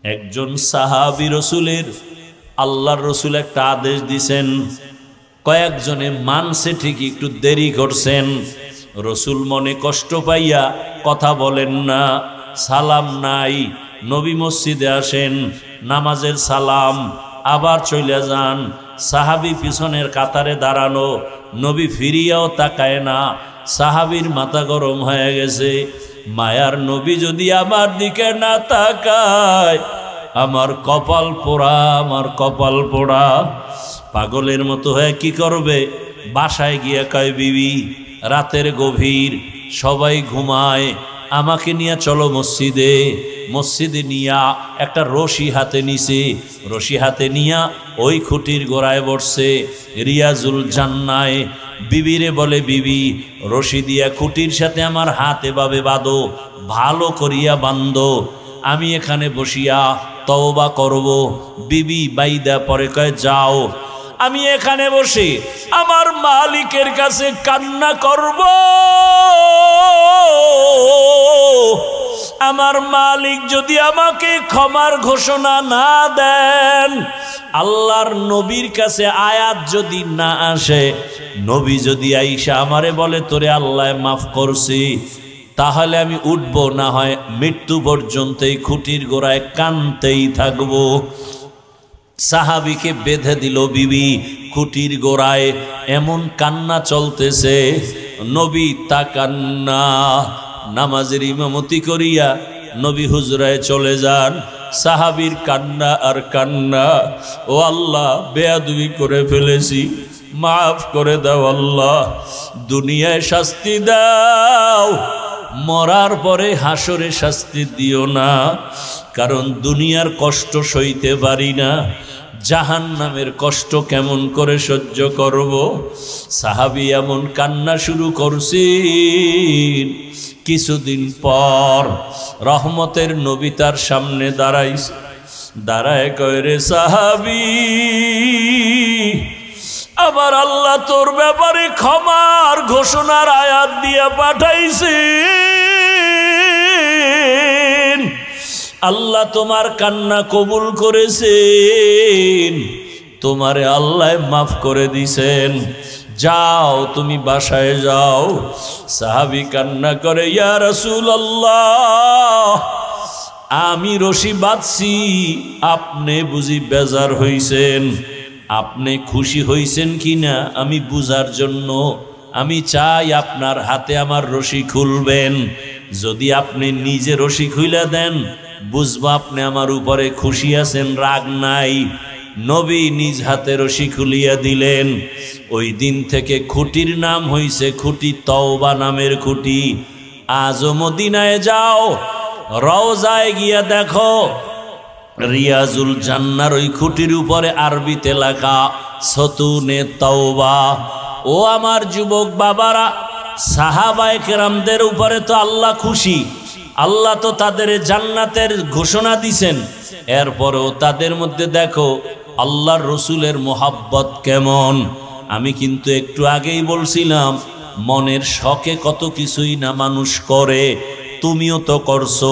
একজন সাহাবী রসুলের আল্লাহর রসুল একটা আদেশ দিছেন, কয়েকজনে মানছে ঠিকই, একটু দেরি করছেন। রসুল মনে কষ্ট পাইয়া কথা বলেন না, সালাম নাই। নবী মসজিদে আসেন, নামাজের সালাম, আবার চলে যান। সাহাবী পিছনের কাতারে দাঁড়ানো, নবী ফিরিয়াও তাকায় না। সাহাবীর মাথা গরম হয়ে গেছে, মায়ার নবী যদি আমার দিকে না তাকায়, আমার কপাল পোড়া, আমার কপাল পোড়া। পাগলের মতো হয়ে কি করবে? বাসায় গিয়ে কয়, বিবি রাতের গভীর, সবাই ঘুমায়, আমাকে নিয়ে চলো মসজিদে। মসজিদে নিয়া একটা রশি হাতে নিছে, রশি হাতে নিয়া ওই খুঁটির গোড়ায় বসছে, রিয়াজুল জান্নায়। বিবিরে বলে, বিবি রশি দিয়া খুঁটির সাথে আমার হাত এভাবে বাঁধো, ভালো করিয়া বান্ধো, আমি এখানে বসিয়া তওবা করব। বিবি বাইদা পরে কয়, যাও, আমি এখানে বসে আমার মালিকের কাছে কান্না করব। আমার মালিক যদি আমাকে ক্ষমার ঘোষণা না দেন, আল্লাহর নবীর কাছে আয়াত যদি না আসে, নবী যদি আইসা আমারে বলে তোরে আল্লাহ মাফ করছি, তাহলে আমি উঠব, না হয় মৃত্যু পর্যন্ত এই খুঁটির গোড়ায় কানতেই থাকব। সাহাবীকে বেঁধে দিল বিবি খুঁটির গোড়ায়, এমন কান্না চলতেছে। নবী তাকান্না, নামাজের ইমামতি করিয়া নবী হুজরায় চলে যান। সাহাবীর কান্না আর কান্না, ও আল্লাহ বেয়াদবি করে ফেলেছি, মাফ করে দাও আল্লাহ, দুনিয়ায় শাস্তি দাও, মরার পরে হাসরে শাস্তি দিও না, কারণ দুনিয়ার কষ্ট সইতে পারি না, জাহান্নামের কষ্ট কেমন করে সহ্য করব। সাহাবী এমন কান্না শুরু করছেন। কিছুদিন পর রহমতের নবী তার সামনে দাঁড়াইছে, দাঁড়ায় কয়, রে সাহাবী, আবার আল্লাহ তোর ব্যাপারে ক্ষমার ঘোষণার আয়াত দিয়া পাঠাইছে। আল্লাহ তোমার কান্না কবুল করেছেন, তোমারে আল্লাহ মাফ করে দিছেন, যাও তুমি বাসায় যাও। সাহাবী কান্না করে, ইয়া রাসূলুল্লাহ, আমি রশি বাঁধছি, আপনি বুঝি বেজার হইছেন, আপনি খুশি হইছেন কিনা আমি বুঝার জন্য আমি চাই আপনার হাতে আমার রশি খুলবেন। যদি আপনি নিজে রশি খুলে দেন, বুঝবো আপনি আমার উপরে খুশি আছেন, রাগ নাই। নবী নিজ হাতে রশি খুলিয়া দিলেন। ওই দিন থেকে খুঁটির নাম হইছে খুঁটি তওবা নামের খুঁটি। আজও মদিনায় যাও, রওজায় গিয়া দেখো, রিয়াজুল জান্নার ওই খুঁটির উপরে আরবিতে লেখা সতুনে তওবা। ও আমার যুবক বাবারা, সাহাবায়ে কেরামদের উপরে তো আল্লাহ খুশি, আল্লাহ তো তাদের জান্নাতের ঘোষণা দিছেন, এরপরেও তাদের মধ্যে দেখো আল্লাহর রসুলের মোহাব্বত কেমন। আমি কিন্তু একটু আগেই বলছিলাম, মনের শখে কত কিছুই না মানুষ করে, তুমিও তো করছো।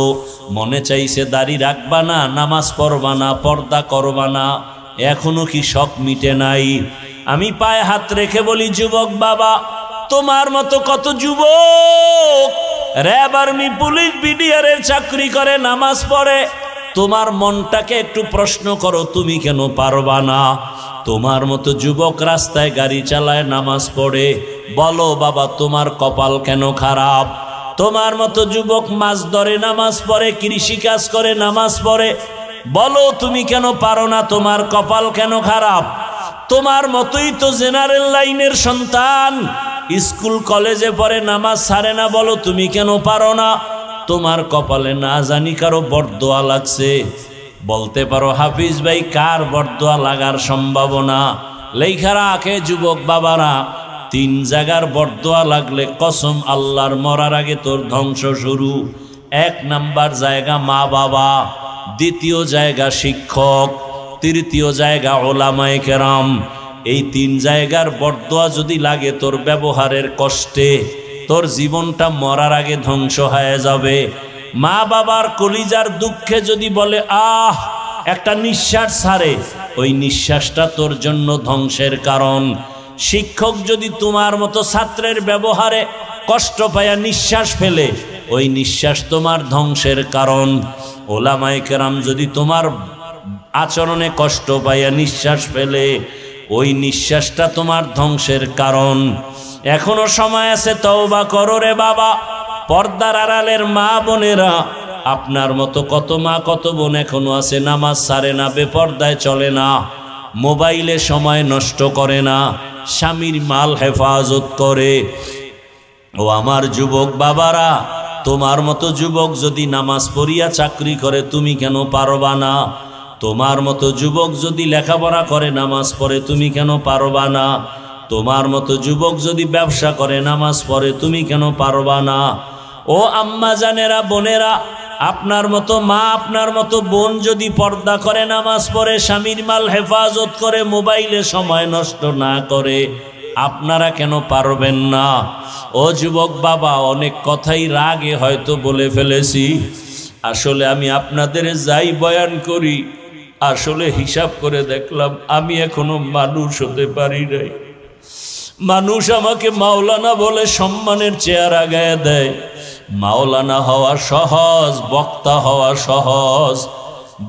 মনে চাইছে দাড়ি রাখবা না, নামাজ পড়বা না, পর্দা করবা না, এখনো কি শখ মিটে নাই? আমি পায়ে হাত রেখে বলি, যুবক বাবা, তোমার মতো কত যুবক র্যাব, আর্মি, পুলিশ, বিডিআরের চাকরি করে, নামাজ পড়ে, তোমার মনটাকে একটু প্রশ্ন করো, তুমি কেন পারবা না? তোমার মতো যুবক রাস্তায় গাড়ি চালায়, নামাজ পড়ে, বলো বাবা তোমার কপাল কেন খারাপ? তোমার মতো যুবক মাছ ধরে, নামাজ পড়ে, কৃষিকাজ করে, নামাজ পড়ে, বলো তুমি কেন পারো না? তোমার কপাল কেন খারাপ? তোমার মতোই তো জেনারেল লাইনের সন্তান, স্কুল কলেজে পড়ে, নামাজ ছাড়ে না, বলো তুমি কেন পারো না? তোমার কপালে না জানি কারো বরদোয়া লাগছে। বলতে পারো, হাফিজ ভাই কার বরদোয়া লাগার সম্ভাবনা? লেখা রাখে যুবক বাবারা, 3 জায়গার বরদোয়া লাগলে কসম আল্লাহর, মরার আগে তোর ধ্বংস শুরু। 1 নাম্বার জায়গা মা বাবা, 2য় জায়গা শিক্ষক, 3য় জায়গা ওলামায়ে কেরাম। এই 3 জায়গার বরদোয়া যদি লাগে তোর ব্যবহারের কষ্টে, তোর জীবনটা মরার আগে ধ্বংস হয়ে যাবে। মা বাবার কলিজার দুঃখে যদি বলে আহ, একটা নিঃশ্বাস ছাড়ে, ওই নিঃশ্বাসটা তোর জন্য ধ্বংসের কারণ। শিক্ষক যদি তোমার মতো ছাত্রের ব্যবহারে কষ্ট পায়া নিঃশ্বাস ফেলে, ওই নিঃশ্বাস তোমার ধ্বংসের কারণ। ওলামায়ে কেরাম যদি তোমার আচরণে কষ্ট পাইয়া নিঃশ্বাস ফেলে, ওই নিঃশ্বাসটা তোমার ধ্বংসের কারণ। এখনো সময় আছে, তওবা করো রে বাবা। পর্দার আড়ালের মা বোনেরা, আপনার মতো কত মা কত বোন এখনো আছে, নামাজ ছাড়ে না, বেপর্দায় চলে না, মোবাইলে সময় নষ্ট করে না, স্বামীর মাল হেফাজত করে। ও আমার যুবক বাবারা, তোমার মতো যুবক যদি নামাজ পড়িয়া চাকরি করে, তুমি কেন পারবা না? তোমার মতো যুবক যদি লেখাপড়া করে নামাজ পড়ে, তুমি কেন পারবা না? তোমার মতো যুবক যদি ব্যবসা করে নামাজ পড়ে, তুমি কেন পারবা না? ও আম্মা জানেরা, বোনেরা, আপনার মতো মা, আপনার মতো বোন যদি পর্দা করে নামাজ পড়ে, স্বামীর মাল হেফাজত করে, মোবাইলে সময় নষ্ট না করে, আপনারা কেন পারবেন না? ও যুবক বাবা, অনেক কথাই রাগে হয়তো বলে ফেলেছি। আসলে আমি আপনাদের যাই বয়ান করি, আসলে হিসাব করে দেখলাম আমি এখনো মানুষ হতে পারি নাই। মানুষ আমাকে মাওলানা বলে সম্মানের চেয়ার আগায় দেয়। মাওলানা হওয়া সহজ, বক্তা হওয়া সহজ।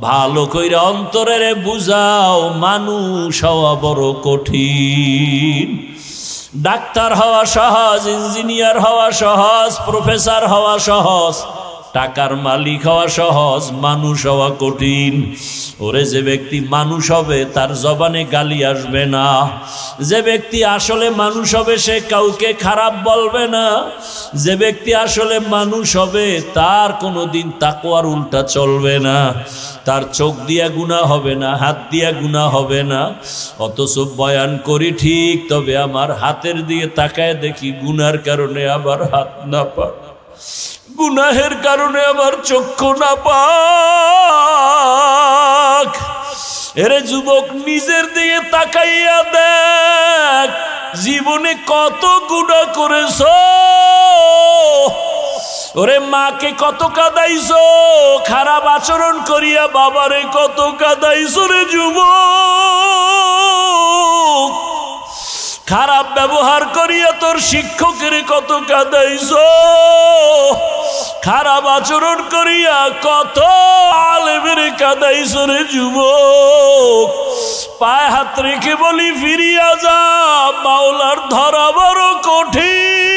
ভালো কইরা অন্তরের বুঝাও, মানুষ হওয়া বড় কঠিন। ডাক্তার হওয়া সহজ, ইঞ্জিনিয়ার হওয়া সহজ, প্রফেসর হওয়া সহজ, টাকার মালিক হওয়া সহজ, মানুষ হওয়া কঠিন। ওরে যে ব্যক্তি মানুষ হবে তার জবানে গালি আসবে না। যে ব্যক্তি আসলে মানুষ হবে সে কাউকে খারাপ বলবে না। যে ব্যক্তি আসলে মানুষ হবে তার কোনোদিন তাকওয়ার উল্টা চলবে না। তার চোখ দিয়া গুনাহ হবে না, হাত দিয়া গুনাহ হবে না। অথচ বয়ান করি ঠিক, তবে আমার হাতের দিকে তাকায় দেখি গুনার কারণে আবার হাত না পাক, গুনাহের কারণে আমার চক্ষু না পাক। এরে যুবক, নিজের দিকে তাকাইয়া দেখ, জীবনে কত গুনাহ করেছ। ওরে মাকে কত কাঁদাইছো, খারাপ আচরণ করিয়া বাবারে কত কাঁদাইছো রে যুবক। খারাপ ব্যবহার করিয়া তোর শিক্ষকের কত কাঁদাইছো। খারাপ আচরণ করিয়া কত আলেমের কাঁদাইছো রে যুবক। পায়ে হাত রেখে বলি ফিরিয়া যা, মাওলার ধরা বড় কঠিন।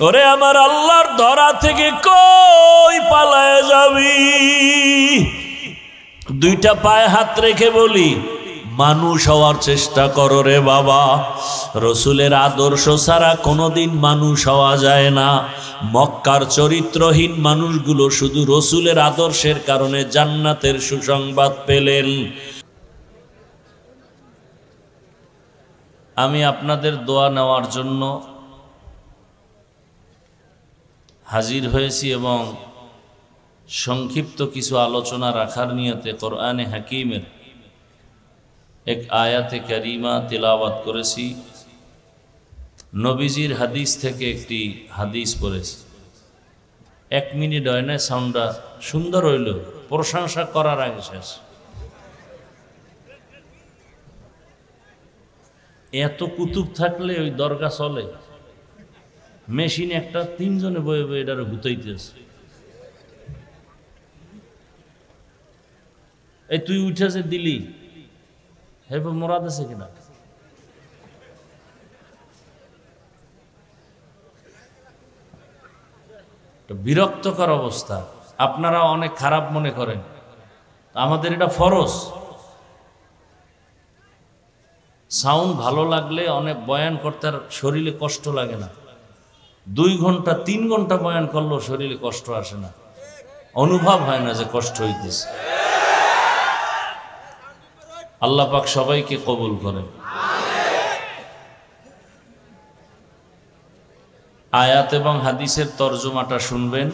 ওরে আমার আল্লাহর ধরা থেকে কই পালায় যাবি? দুইটা পায়ে হাত রেখে বলি, মানুষ হওয়ার চেষ্টা করো রে বাবা। রসুলের আদর্শ ছাড়া কোনোদিন মানুষ হওয়া যায় না। মক্কার চরিত্রহীন মানুষগুলো শুধু রসুলের আদর্শের কারণে জান্নাতের সুসংবাদ পেলেন। আমি আপনাদের দোয়া নেওয়ার জন্য হাজির হয়েছি এবং সংক্ষিপ্ত কিছু আলোচনা রাখার নিয়তে কোরআনে হাকিমের এক আয়াতে কারিমা তিলাওয়াত করেছি। নবীজির হাদিস থেকে একটি হাদিস পড়েছি। 1 মিনিট হয় না, সাউন্ডটা সুন্দর হইল, প্রশংসা করার আগে শেষ। এত কুতুব থাকলে ওই দরগা চলে। মেশিন একটা, 3 জনে বয়ে বয়ে এটার গুতাইতেছে। এই তুই উঠেছে দিলি, হেবে মোরাদ আছে কিনা? বিরক্তকর অবস্থা। আপনারা অনেক খারাপ মনে করেন, আমাদের এটা ফরজ। সাউন্ড ভালো লাগলে অনেক বয়ান করতে আর শরীরে কষ্ট লাগে না। 2 ঘন্টা 3 ঘন্টা বয়ান করলেও শরীরে কষ্ট আসে না, অনুভব হয় না যে কষ্ট হইতেছে। আল্লাহ পাক সবাইকে কবুল করেন। আয়াত এবং হাদিসের তরজমাটা শুনবেন,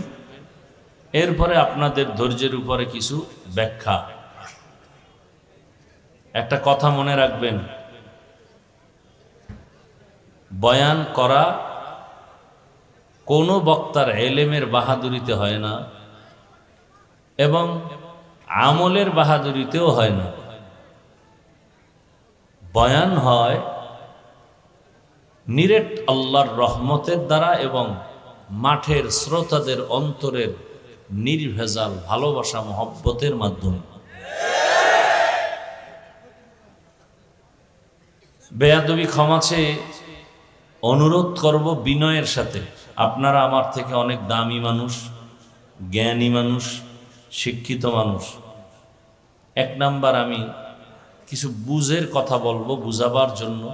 এরপরে আপনাদের ধৈর্যের উপরে কিছু ব্যাখ্যা। একটা কথা মনে রাখবেন, বয়ান করা কোনো বক্তার এলেমের বাহাদুরিতে হয় না এবং আমলের বাহাদুরিতেও হয় না। বয়ান হয় নিরেট আল্লাহর রহমতের দ্বারা এবং মাঠের শ্রোতাদের অন্তরের নির্ভেজাল ভালোবাসা মহব্বতের মাধ্যমে। বেয়াদবি ক্ষমা চেয়ে অনুরোধ করব বিনয়ের সাথে, আপনারা আমার থেকে অনেক দামি মানুষ, জ্ঞানী মানুষ, শিক্ষিত মানুষ। এক নাম্বার, আমি কিছু বুঝের কথা বলবো বুঝাবার জন্য।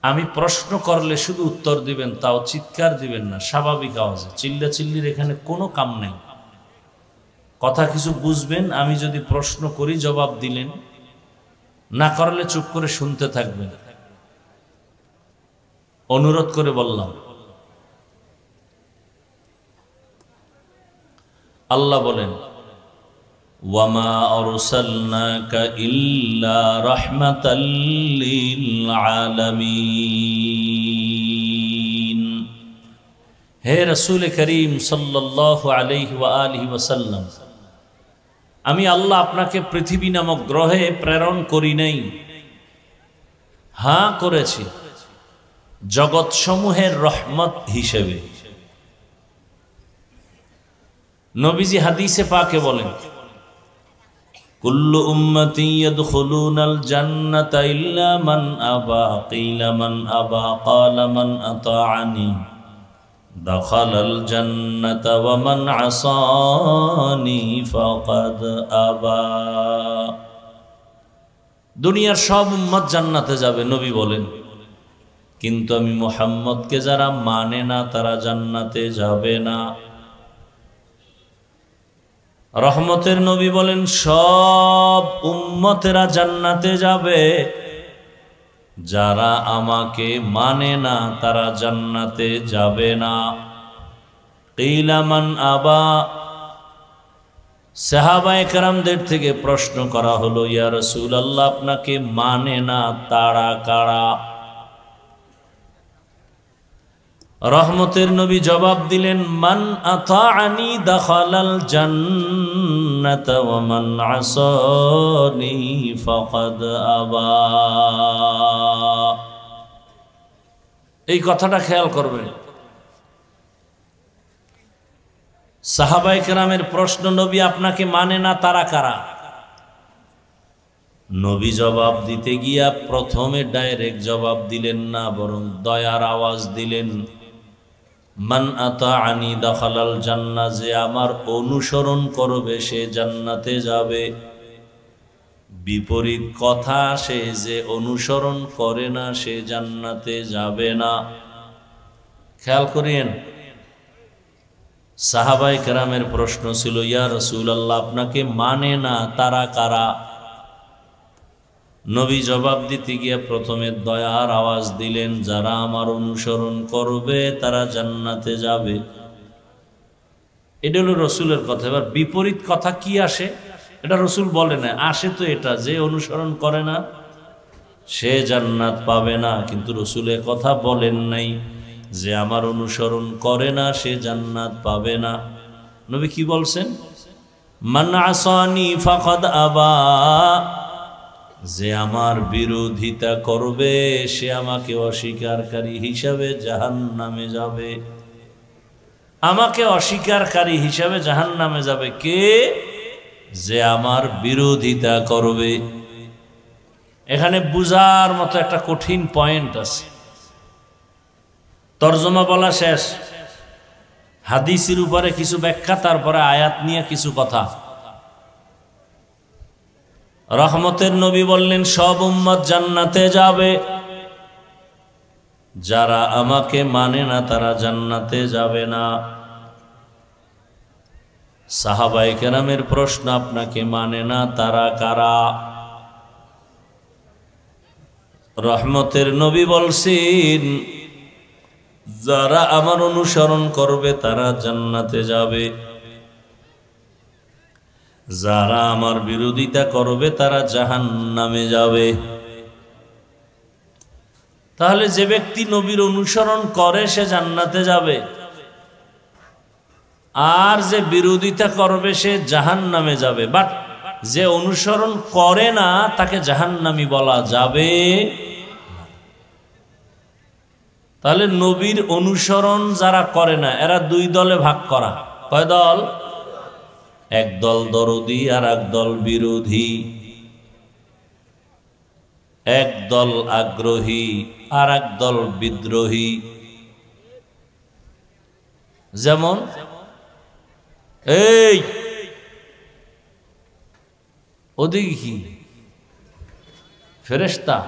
আমি প্রশ্ন করলে শুধু উত্তর দিবেন, তাও চিৎকার দিবেন না, স্বাভাবিক আওয়াজে। চিল্লাচিল্লির এখানে কোনো কাম নেই। কথা কিছু বুঝবেন, আমি যদি প্রশ্ন করি জবাব দিলেন, না করলে চুপ করে শুনতে থাকবেন। অনুরোধ করে বললাম। আল্লাহ বলেন, ওয়ামা আরসালনাকা ইল্লা রাহমাতাল লিল আলামিন। হে রাসূল করিম সাল্লাল্লাহু আলাইহি ওয়া আলিহি ওয়াসাল্লাম, আমি আল্লাহ আপনাকে পৃথিবী নামক গ্রহে প্রেরণ করি নাই, হ্যাঁ করেছি জগৎসমূহের রহমত হিসেবে। নবীজি হাদিসে পাকে বলেন, কুল্লু উম্মতি ইয়াদখুলুনাল জান্নাতা ইল্লা মান আবা, কিলা মান আবা, ক্বালা মান আতাআনি দাখালাল জান্নাতা ওয়া মান আসানি ফাকাদ আবা। দুনিয়ার সব উম্মত জান্নাতে যাবে, নবী বলেন, কিন্তু আমি মুহাম্মদকে যারা মানে না তারা জান্নাতে যাবে না। রহমতের নবী বলেন, সব উম্মতেরা জান্নাতে যাবে, যারা আমাকে মানে না তারা জান্নাতে যাবে না। কিলা মান আবা, সাহাবায়ে কেরামদের থেকে প্রশ্ন করা হলো, ইয়া রাসূলুল্লাহ, আপনাকে মানে না তারা কারা? রহমতের নবী জবাব দিলেন, মান আতাআনি দাখালাল জান্নাতা ওয়া মান আসানি ফাকাদ আবা। এই কথাটা খেয়াল করবেন। সাহাবায়ে কেরামের প্রশ্ন, নবী আপনাকে মানে না তারা কারা? নবী জবাব দিতে গিয়া প্রথমে ডাইরেক্ট জবাব দিলেন না, বরং দয়ার আওয়াজ দিলেন, মান আতাআনি দাখালাল জান্নাহ, যে আমার অনুসরণ করবে সে জান্নাতে যাবে। বিপরীত কথা আসে, যে অনুসরণ করে না সে জান্নাতে যাবে না। খেয়াল করেন, সাহাবায়ে কেরামের প্রশ্ন ছিল, ইয়া রাসূলুল্লাহ, আপনাকে মানে না তারা কারা? নবী জবাব দিতে গিয়ে প্রথমে দয়ার আওয়াজ দিলেন, যারা আমার অনুসরণ করবে তারা জান্নাতে যাবে। এটা হলো রসুলের কথা। এবার বিপরীত কথা কি আসে, এটা রসুল বলে না, আসে তো এটা, যে অনুসরণ করে না সে জান্নাত পাবে না। কিন্তু রসুলের কথা বলেন নাই যে আমার অনুসরণ করে না সে জান্নাত পাবে না। নবী কি বলছেন? মান আসানি ফাকাদ আবা, যে আমার বিরোধিতা করবে সে আমাকে অস্বীকারকারী হিসাবে জাহান্নামে যাবে। আমাকে অস্বীকারকারী হিসাবে জাহান্নামে যাবে কে? যে আমার বিরোধিতা করবে। এখানে বুঝার মতো একটা কঠিন পয়েন্ট আছে। তরজমা বলা শেষ, হাদিসের উপরে কিছু ব্যাখ্যা, তারপরে আয়াত নিয়ে কিছু কথা। রহমতের নবী বললেন, সব উম্মত জান্নাতে যাবে, যারা আমাকে মানে না তারা জান্নাতে যাবে না। সাহাবায়ে কেরামের প্রশ্ন, আপনাকে মানে না তারা কারা? রহমতের নবী বলছেন, যারা আমার অনুসরণ করবে তারা জান্নাতে যাবে, যারা আমার বিরোধিতা করবে তারা জাহান্নামে যাবে। তাহলে যে ব্যক্তি নবীর অনুসরণ করে সে জান্নাতে যাবে, আর যে বিরোধিতা করবে সে জাহান্নামে যাবে। বাট যে অনুসরণ করে না তাকে জাহান্নামী বলা যাবে। তাহলে নবীর অনুসরণ যারা করে না এরা দুই দলে ভাগ করা। কয় দল? এক দল দরদি আর এক দল বিরোধী, এক দল আগ্রহী আর এক দল বিদ্রোহী। যেমন এই ওদিকে কি ফেরেশতা,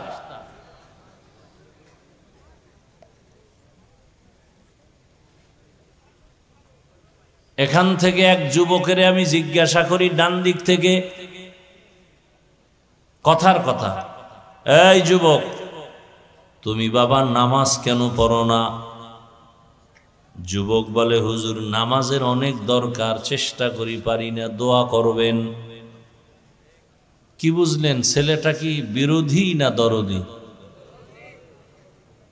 এখান থেকে এক যুবকের আমি জিজ্ঞাসা করি ডান দিক থেকে, কথার কথা, এই যুবক তুমি বাবা নামাজ কেন পড়ো না? যুবক বলে হুজুর নামাজের অনেক দরকার, চেষ্টা করি পারি না, দোয়া করবেন। কি বুঝলেন ছেলেটা কি বিরোধী না দরদি?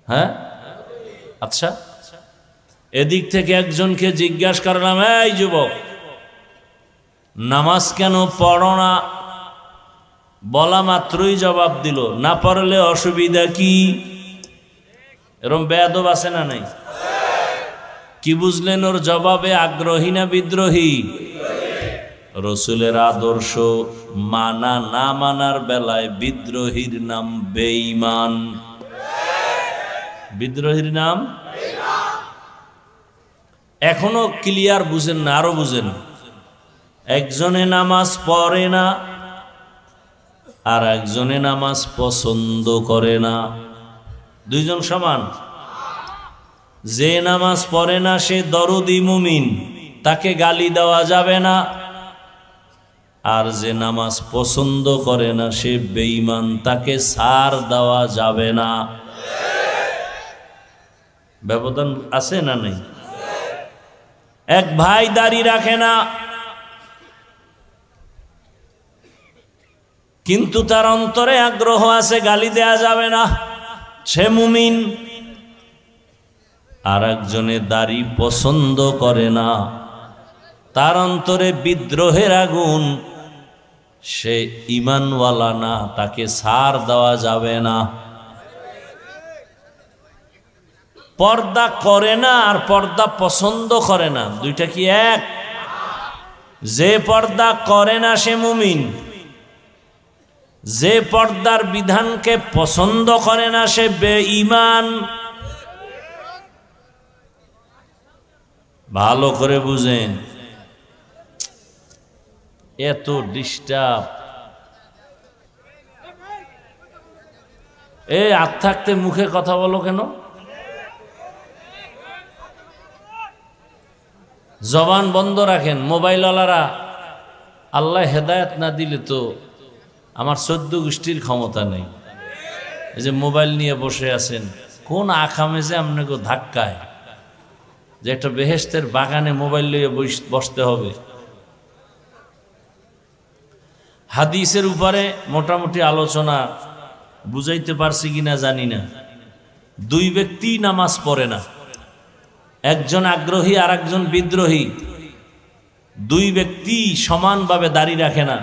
হ্যাঁ, আচ্ছা। এদিক থেকে একজনকে জিজ্ঞাসা করলাম, এই যুবক নামাজ কেন পড়ো না? বলা মাত্রই জবাব দিল, না পড়লে অসুবিধা কি? এরকম বেয়াদব আছে না নাই? কি বুঝলেন ওর জবাবে? আগ্রহী না বিদ্রোহী? রসুলের আদর্শ মানা না মানার বেলায় বিদ্রোহীর নাম বেঈমান। বিদ্রোহীর নাম এখনো ক্লিয়ার বুঝেন না? আরো বুঝেন। একজনে নামাজ পড়ে না আর একজনে নামাজ পছন্দ করে না, দুইজন সমান? যে নামাজ পড়ে না সে দরদি মুমিন, তাকে গালি দেওয়া যাবে না। আর যে নামাজ পছন্দ করে না সে বেঈমান, তাকে ছাড় দেওয়া যাবে না। ব্যবধান আছে না নেই? এক ভাই দাড়ি রাখে না, কিন্তু তার অন্তরে আগ্রহ আছে, গালি দেয়া যাবে না, সে মুমিন। আর একজনে দাড়ি পছন্দ করে না, তার অন্তরে বিদ্রোহের আগুন, সে ঈমানওয়ালা না, তাকে ছাড় দেওয়া যাবে না। পর্দা করে না আর পর্দা পছন্দ করে না, দুইটা কি এক? যে পর্দা করে না সে মুমিন, যে পর্দার বিধানকে পছন্দ করে না সে বেঈমান। ভালো করে বুঝেন। এত ডিস্টার্ব, এই হাত থাকতে মুখে কথা বলো কেন? জবান বন্ধ রাখেন। মোবাইলওয়ালারা আল্লাহ হেদায়েত না দিলে তো আমার 14 গোষ্ঠীর ক্ষমতা নেই। এই যে মোবাইল নিয়ে বসে আছেন, কোন আখামে যে আপনাকে ধাক্কায় যে একটা বেহেশতের বাগানে মোবাইল নিয়ে বসতে হবে। হাদিসের উপরে মোটামুটি আলোচনা বুঝাইতে পারছি কিনা জানি না। দুই ব্যক্তি নামাজ পড়ে না, একজন আগ্রহী আর একজন বিদ্রোহী। দুই ব্যক্তি সমানভাবে দাড়ি রাখে না,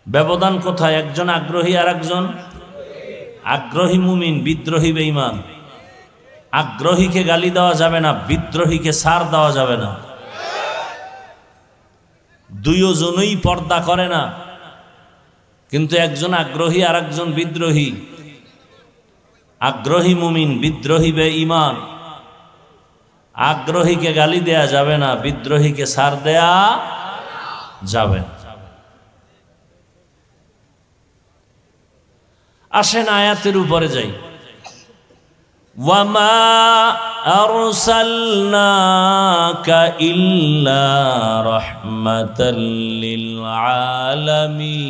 ব্যবধান কোথায়? একজন আগ্রহী আর একজন আগ্রহী মুমিন, বিদ্রোহী বেঈমান। আগ্রহীকে গালি দেওয়া যাবে না, বিদ্রোহীকে ছাড় দেওয়া যাবে না। দুইজনই পর্দা করে না, কিন্তু একজন আগ্রহী আর একজন বিদ্রোহী। আগ্রহী মুমিন, বিদ্রোহী বেঈমান। আগ্রহীকে গালি দেয়া যাবে না, বিদ্রোহীকে ছাড় দেয়া যাবে না। আসেন আয়াতের উপরে যাই। ওয়ামা আরসালনাকা ইল্লা রাহমাতাল লিল আলামিন।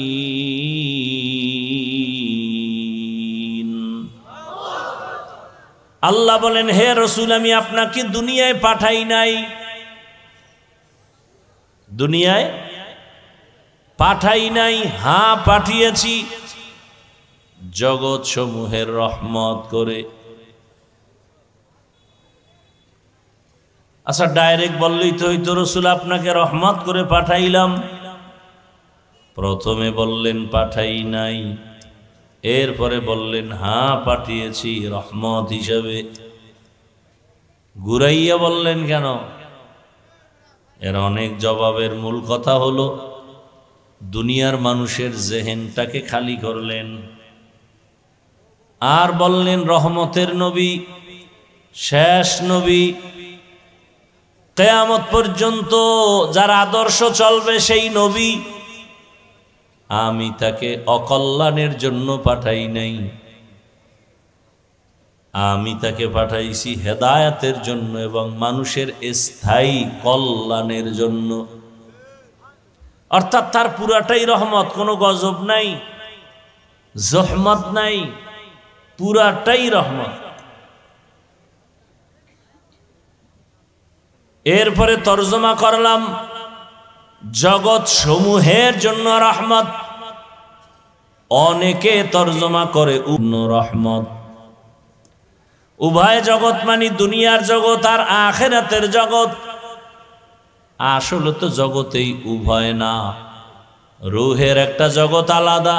আল্লাহ বলেন, হে রাসূল আমি আপনাকে দুনিয়ায় পাঠাই নাই, দুনিয়ায় পাঠাই নাই, হ্যাঁ পাঠিয়েছি। জগৎ সমূহের রহমত করে। আচ্ছা, ডাইরেক্ট বললেই তো হইতো রাসূল আপনাকে রহমত করে পাঠাইলাম। প্রথমে বললেন পাঠাই নাই, এরপরে বললেন হ্যাঁ পাঠিয়েছি রহমত হিসাবে। ঘুরাইয়া বললেন কেন? এর অনেক জবাবের মূল কথা হলো দুনিয়ার মানুষের জেহেনটাকে খালি করলেন। আর বললেন রহমতের নবী, শেষ নবী, কিয়ামত পর্যন্ত যার আদর্শ চলবে সেই নবী, আমি তাকে অকল্যাণের জন্য পাঠাই নাই, আমি তাকে পাঠাইছি হেদায়েতের জন্য এবং মানুষের স্থায়ী কল্যাণের জন্য। অর্থাৎ তার পুরাটাই রহমত, কোনো গজব নাই, জহমত নাই, পুরাটাই রহমত। এরপরে তরজমা করলাম জগৎ সমূহের জন্য রহমত। অনেকে তরজমা করে রহমত। উভয় জগৎ মানে দুনিয়ার জগৎ আর আখিরাতের জগৎ। আসলে তো জগতেই উভয় না, রূহের একটা জগৎ আলাদা,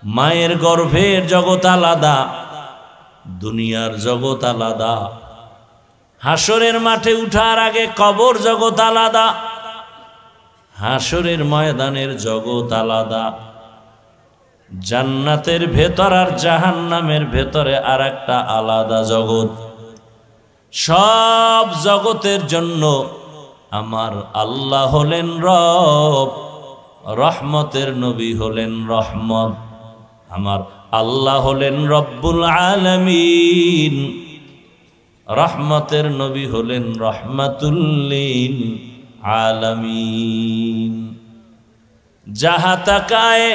মায়ের গর্ভের জগৎ আলাদা, দুনিয়ার জগৎ আলাদা। হাসরের মাঠে উঠার আগে কবর জগৎ আলাদা, হাসরের ময়দানের জগৎ আলাদা। জান্নাতের ভেতর আর জাহান্নামের ভেতরে আর একটা আলাদা জগৎ। সব জগতের জন্য আমার আল্লাহ হলেন রব, রহমতের নবী হলেন রহমত। আমার আল্লাহ হলেন রব্বুল আলামিন, রহমতের নবী হলেন রহমাতুল্লিল আলামিন। जहाँ तक आए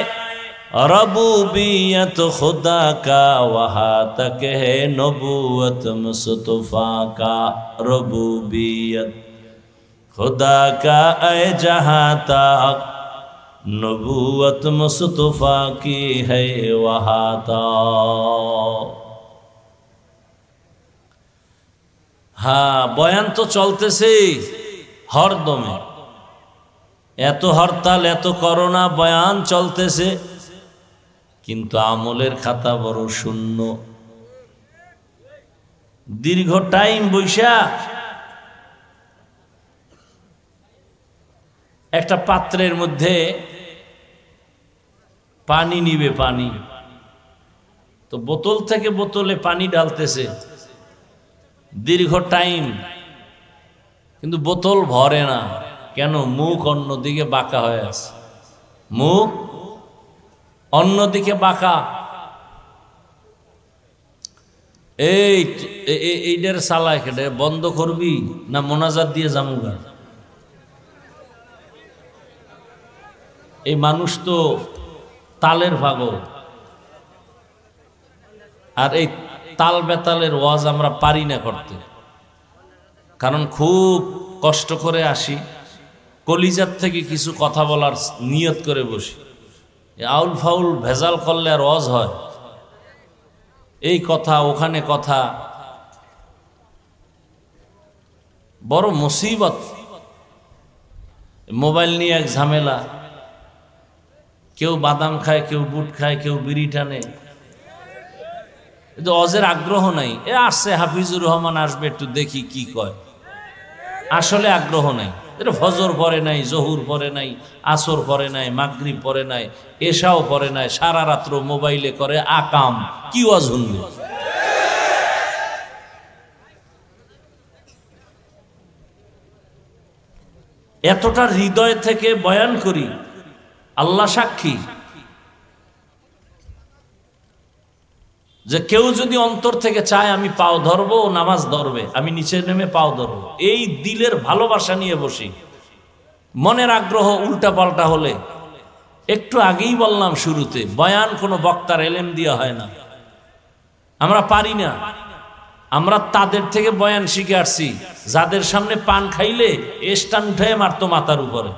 रबूबियत खुदा का वहाँ तक है नबूवत मुस्तफा का। रबूबियत खुदा का आए जहाँ तक नबूवत मुस्तफा की है वहाँ तक। हाँ, बयान तो चलते से हरदमे, এত হরতাল, এত করোনা, বয়ান চলতেছে, কিন্তু আমলের খাতা বড় শূন্য। দীর্ঘ টাইম বৈশা একটা পাত্রের মধ্যে পানি নিবে, পানি তো বোতল থেকে বোতলে পানি ঢালতেছে দীর্ঘ টাইম, কিন্তু বোতল ভরে না। কেন? মুখ অন্যদিকে বাঁকা হয়ে আছে, মুখ অন্যদিকে বাঁকা। এইটার সালায় কেটে বন্ধ করবি না মোনাজাত দিয়ে জামুগা? এই মানুষ তো তালের পাগল, আর এই তাল বেতালের ওয়াজ আমরা পারি না করতে, কারণ খুব কষ্ট করে আসি, কলিজার থেকে কিছু কথা বলার নিয়ত করে বসি। আউল ফাউল ভেজাল করলে আর ওয়াজ হয়? এই কথা ওখানে কথা, বড় মুসিবত। মোবাইল নিয়ে এক ঝামেলা, কেউ বাদাম খায়, কেউ বুট খায়, কেউ বিড়ি টানে, কিন্তু ওয়াজের আগ্রহ নাই। আসছে হাফিজুর রহমান আসবে, একটু দেখি কি কয়। আসলে আগ্রহ নাই। এটা ফজর পরে নাই, জহুর পরে নাই, আসর পরে নাই, মাগরিব পরে নাই, এশাও পরে নাই, সারা রাত্র মোবাইলে করে আকাম। কি ওয়াজ শুনবে? এতটা হৃদয় থেকে বয়ান করি, আল্লাহ সাক্ষী যে কেউ যদি অন্তর থেকে চায় আমি পাও ধরবো, নামাজ ধরবে, আমি নিচে নেমে পাও ধরবো, এই দিলের ভালোবাসা নিয়ে বসি। মনের আগ্রহ উল্টা পাল্টা হলে, একটু আগেই বললাম শুরুতে, বয়ান কোনো বক্তার এলেম দিয়ে হয় না, আমরা পারি না। আমরা তাদের থেকে বয়ান শিখে আসছি যাদের সামনে পান খাইলে স্টান উঠে মারতো মাথার উপরে,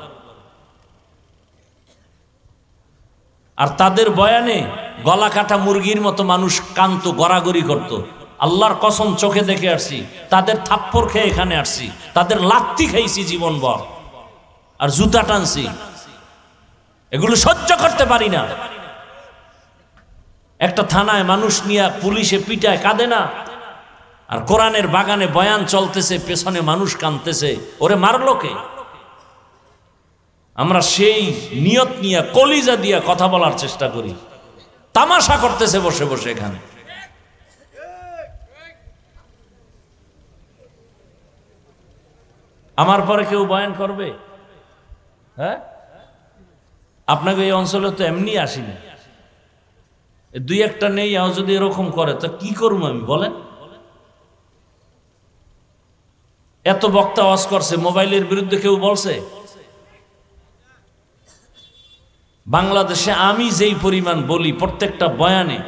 আর তাদের বয়ানে গলা কাটা মুরগির মতো মানুষ কান্ত গড়াগড়ি করত। আল্লাহর কসম চোখে দেখে আসছি, তাদের থাপ্পড় খেয়ে এখানে আসছি, তাদের লাত্তি খাইছি জীবনভর, আর জুতা টানছি। এগুলো সহ্য করতে পারি না। একটা থানায় মানুষ নিয়ে পুলিশে পিটায়, কাঁদে না? আর কোরআনের বাগানে বয়ান চলতেছে, পেছনে মানুষ কাঁদতেছে, ওরে মারলো কে? আমরা সেই নিয়ত নিয়ে কলিজা দিয়ে কথা বলার চেষ্টা করি, তামাশা করতেছে বসে বসে এখানে। আমার পরে কেউ বয়ান করবে? হ্যাঁ, আপনাকে এই অঞ্চলে তো এমনি আসিনি, দুই একটা নেই, যদি এরকম করে তো কি করবো আমি বলেন? এত বক্তা ওয়াজ করছে, মোবাইলের বিরুদ্ধে কেউ বলছে? বাংলাদেশে আমি যেই পরিমাণ বলি প্রত্যেকটা বয়ানে,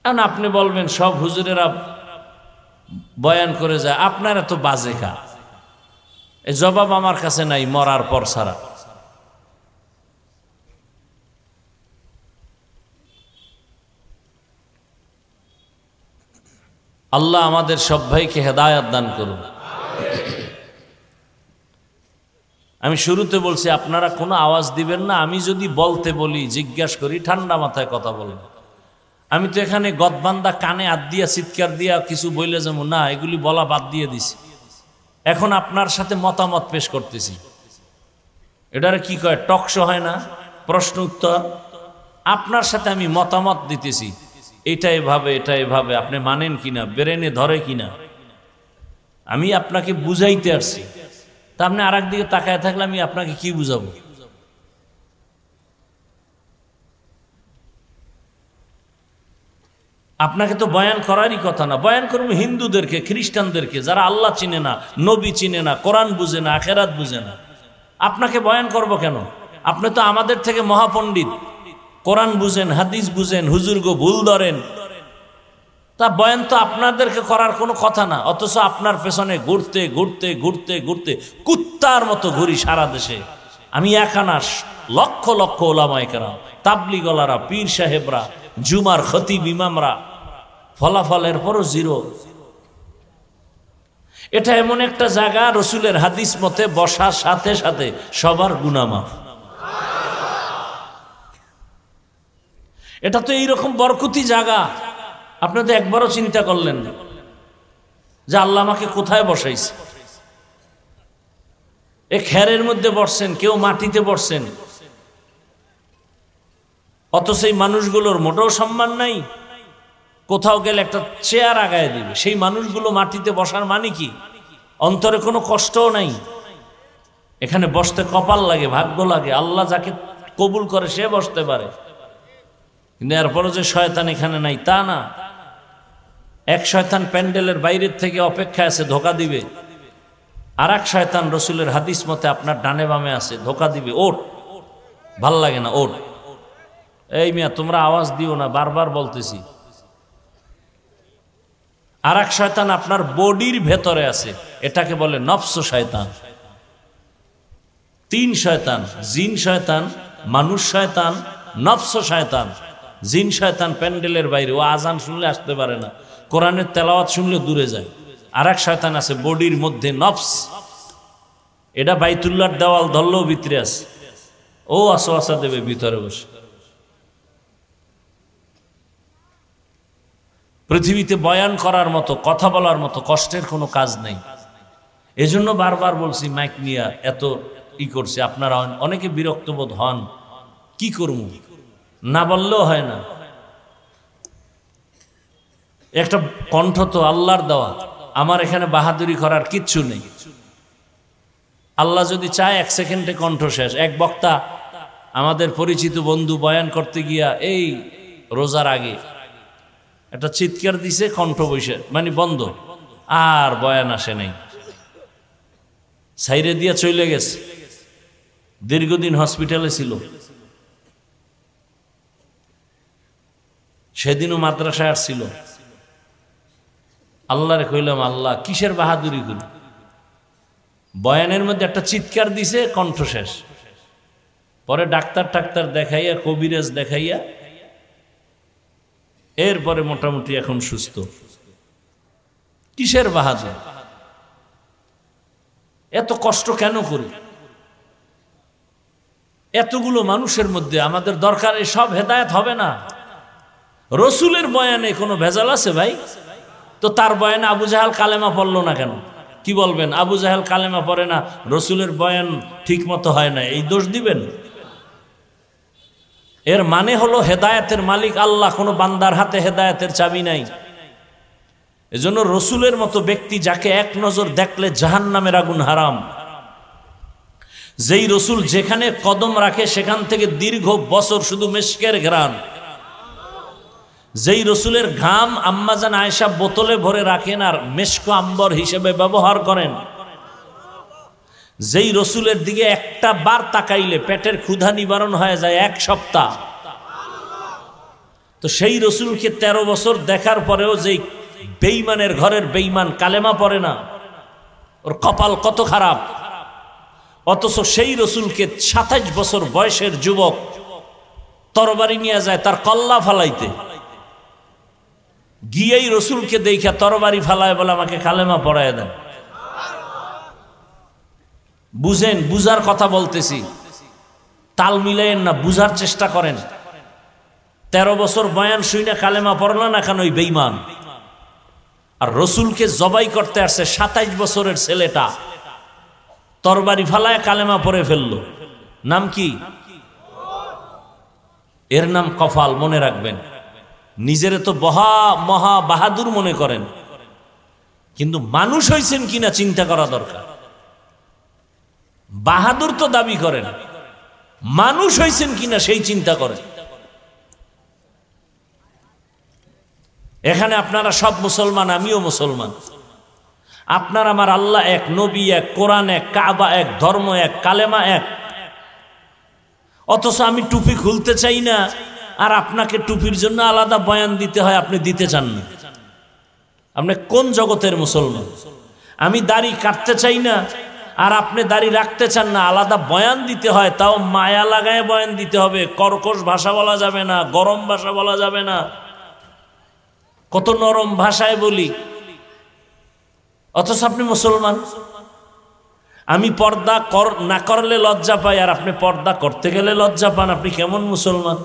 এখন আপনি বলবেন সব হুজুরেরা বয়ান করে যায়, আপনার এত বাজে কা? এই জবাব আমার কাছে নাই মরার পর ছাড়া। আল্লাহ আমাদের সব ভাইকে হেদায়াত দান করুন। আমি শুরুতে বলছি আপনারা কোনো আওয়াজ দিবেন না। আমি যদি বলতে বলি, জিজ্ঞাসা করি, ঠান্ডা মাথায় কথা বলবেন। আমি তো এখানে গদবান্দা কানে হাত দিয়া চিৎকার দিয়া কিছু বইলে যেমন না, এগুলি বলা বাদ দিয়ে দিছি। এখন আপনার সাথে মতামত পেশ করতেছি। এটারে কি কয়, টকশো হয় না, প্রশ্ন উত্তর। আপনার সাথে আমি মতামত দিতেছি, এটা এভাবে, এটা এভাবে, আপনি মানেন কিনা, ব্রেনে ধরে কিনা, আমি আপনাকে বুঝাইতে আসছি। তা আপনি আর একদিকে তাকায় থাকলে আমি আপনাকে কি বুঝাবো? আপনাকে তো বয়ান করারই কথা না। বয়ান করবো হিন্দুদেরকে, খ্রিস্টানদেরকে, যারা আল্লাহ চিনে না, নবী চিনে না, কোরআন বুঝে না, আখেরাত বুঝে না। আপনাকে বয়ান করব কেন? আপনি তো আমাদের থেকে মহাপণ্ডিত, কোরআন বুঝেন, হাদিস বুঝেন, হুজুরগো ভুল ধরেন। তা বয়ান তো আপনাদেরকে করার কোনো কথা না। অথচ আপনার পেছনে ঘুরতে ঘুরতে ঘুরতে ঘুরতে কুত্তার মতো ঘুরি সারা দেশে। আমি একা না, লক্ষ লক্ষ ওলামায়ে কেরাম, তাবলিগলারা, পীর সাহেবরা, জুমার খতিব ইমামরা, ফলাফলের পরও জিরো। এটা এমন একটা জায়গা, রসুলের হাদিস মতে বসার সাথে সাথে সবার গুনাহ মাফ। এটা তো এইরকম বরকতি জায়গা, আপনি তো একবারও চিন্তা করলেন না যে আল্লাহ আমাকে কোথায় বসাইছে। এ খেরের মধ্যে বসছেন, কেউ মাটিতে বসছেন, অথচ এই মানুষগুলোর মোটেও সম্মান নাই। কোথাও গেলে একটা চেয়ার আগায় দিবে, সেই মানুষগুলো মাটিতে বসার মানে কি? অন্তরে কোনো কষ্টও নাই। এখানে বসতে কপাল লাগে, ভাগ্য লাগে, আল্লাহ যাকে কবুল করে সে বসতে পারে। কিন্তু এরপরও যে শয়তান এখানে নাই তা না। এক শয়তান প্যান্ডেলের বাইরের থেকে অপেক্ষায় আছে, ধোকা দিবে। আর এক শয়তান রসুলের হাদিস মতে আপনার ডানে বামে আছে, ধোকা দিবে। ওঠ, ভাল লাগে না, ওঠ। এই মিয়া তোমরা আওয়াজ দিও না, বারবার বলতেছি। আর এক শয়তান আপনার বডির ভেতরে আছে, এটাকে বলে নফস শয়তান। তিন শয়তান, জিন শয়তান, মানুষ শয়তান, নফস শয়তান। জিন শয়তান প্যান্ডেলের বাইরে, ও আজান শুনলে আসতে পারে না, কোরআনের তেলাওয়াত শুনলে দূরে যায়। আর এক শয়তান আছে বডির মধ্যে, নফস। এটা বাইতুল্লাহর দেওয়াল ধরলেও ভিতরে আছে, ও আসা দেবে ভিতরে বসে। পৃথিবীতে বয়ান করার মতো, কথা বলার মতো কষ্টের কোনো কাজ নেই। এজন্য বারবার বলছি, মাইক নিয়ে এত করছে, আপনারা অনেকে বিরক্ত বোধ হন। কি করব, না বললেও হয় না। একটা কণ্ঠ তো আল্লাহর দেওয়া, আমার এখানে বাহাদুরি করার কিচ্ছু নেই। আল্লাহ যদি চায় এক সেকেন্ডে কণ্ঠ শেষ। এক বক্তা আমাদের পরিচিত বন্ধু বয়ান করতে গিয়া এই রোজার আগে একটা চিৎকার দিছে, কণ্ঠ বসে মানে বন্ধ, আর বয়ান আসে নাই, সাইরে দিয়া চলে গেছে। দীর্ঘদিন হসপিটালে ছিল। সেদিনও মাদ্রাসায় আসছিল। আল্লাহরে কইলাম, আল্লাহ কিসের বাহাদুরি করি? বয়ানের মধ্যে একটা চিৎকার দিছে, কণ্ঠ শেষ। পরে ডাক্তার টাক্তার দেখাইয়া, কবিরাজ দেখাইয়া এরপরে মোটামুটি এখন সুস্থ। কিসের বাহাদুর? এত কষ্ট কেন করি? এতগুলো মানুষের মধ্যে আমাদের দরকার, সব হেদায়েত হবে না। রসুলের বয়ানে কোনো ভেজাল আছে ভাই? তো তার বয়ানে আবু জাহাল কালেমা পড়লো না কেন? কি বলবেন? আবু জাহাল কালেমা পড়ে না, রসুলের বয়ান ঠিক মতো হয় না, এই দোষ দিবেন? এর মানে হলো হেদায়েতের মালিক আল্লাহ, কোনো বান্দার হাতে হেদায়েতের চাবি নাই। এজন্য রসুলের মতো ব্যক্তি যাকে এক নজর দেখলে জাহান্নামের আগুন হারাম, যেই রসুল যেখানে কদম রাখে সেখান থেকে দীর্ঘ বছর শুধু মেশকের ঘ্রাণ, যেই রসুলের ঘাম আম্মাজান আয়েশা বোতলে ভরে রাখেন আর মেশক আম্বর হিসেবে ব্যবহার করেন, যেই রসুলের দিকে একটা বার তাকাইলে পেটের ক্ষুধা নিবারণ হয়ে যায় 1 সপ্তাহ, তো সেই রসুলকে 13 বছর দেখার পরেও যেই বেঈমানের ঘরের বেঈমান কালেমা পড়ে না, ওর কপাল কত খারাপ। অথচ সেই রসুলকে 27 বছর বয়সের যুবক তরবারি নিয়ে যায় তার কল্লা ফালাইতে, গিয়েই রসুলকে দেখা তরবারি ফালায় বলে আমাকে কালেমা পড়ায় দেন। বুঝেন, বুঝার কথা বলতেছি, তাল মিলাইয়েন না, বুঝার চেষ্টা করেন। 13 বছর বয়ান শুনে কালেমা পড়ল না কেন ওই বেঈমান? আর রসুলকে জবাই করতে আসছে 27 বছরের ছেলেটা, তরবারি ফালায় কালেমা পড়ে ফেললো। নাম কি? এর নাম কফাল, মনে রাখবেন। নিজেরে তো মহা বাহাদুর মনে করেন, কিন্তু মানুষ হইছেন কিনা চিন্তা করা দরকার। বাহাদুর তো দাবি করেন, মানুষ হইছেন কিনা সেই চিন্তা করেন। এখানে আপনারা সব মুসলমান, আমিও মুসলমান। আপনার আমার আল্লাহ এক, নবী এক, কোরআন এক, কাবা এক, ধর্ম এক, কালেমা এক। অথচ আমি টুপি খুলতে চাই না, আর আপনাকে টুপির জন্য আলাদা বয়ান দিতে হয়, আপনি দিতে চান না। আপনি কোন জগতের মুসলমান? আমি দাড়ি কাটতে চাই না, আর আপনি দাড়ি রাখতে চান না, আলাদা বয়ান দিতে হয়, তাও মায়া লাগায় বয়ান দিতে হবে। কর্কশ ভাষা বলা যাবে না, গরম ভাষা বলা যাবে না, কত নরম ভাষায় বলি। অথচ আপনি মুসলমান। আমি পর্দা না করলে লজ্জা পাই, আর আপনি পর্দা করতে গেলে লজ্জা পান। আপনি কেমন মুসলমান?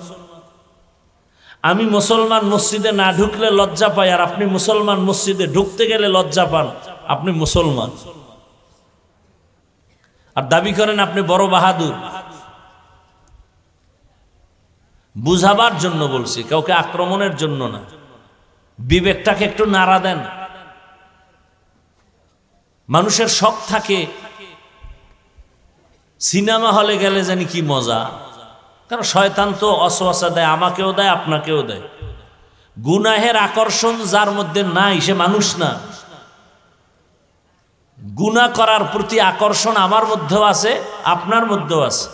আমি মুসলমান, মসজিদে না ঢুকলে লজ্জা পাই, আর আপনি মুসলমান, মসজিদে ঢুকতে গেলে লজ্জা পান। আপনি মুসলমান আর দাবি করেন আপনি বড় বাহাদুর। বুঝাবার জন্য বলছি, কাউকে আক্রমণের জন্য না। বিবেকটাকে একটু নাড়া দেন। মানুষের শখ থাকে সিনেমা হলে গেলে জানি কি মজা, কারণ শয়তান তো অসওয়াসা দেয়, আমাকেও দেয়, আপনাকেও দেয়। গুনাহের আকর্ষণ যার মধ্যে নাই সে মানুষ না। গুনাহ করার প্রতি আকর্ষণ আমার মধ্যেও আছে, আপনার মধ্যেও আছে।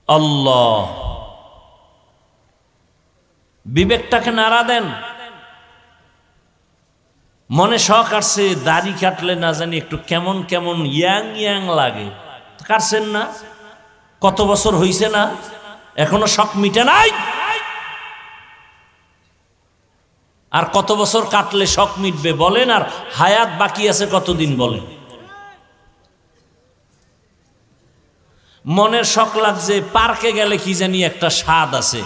আল্লাহ, বিবেকটাকে নাড়া দেন। মনে শখ আসছে দাড়ি কাটলে না জানি একটু কেমন কেমন ইয়াং ইয়াং লাগে, কাটছেন না? কত বছর হইছে না, এখনো শখ মিটে নাই? আর কত বছর কাটলে শখ মিটবে বলেন? আর হায়াত বাকি আছে কতদিন বলেন? মনের শখ লাগছে, পার্কে গেলে কি জানি একটা স্বাদ আছে,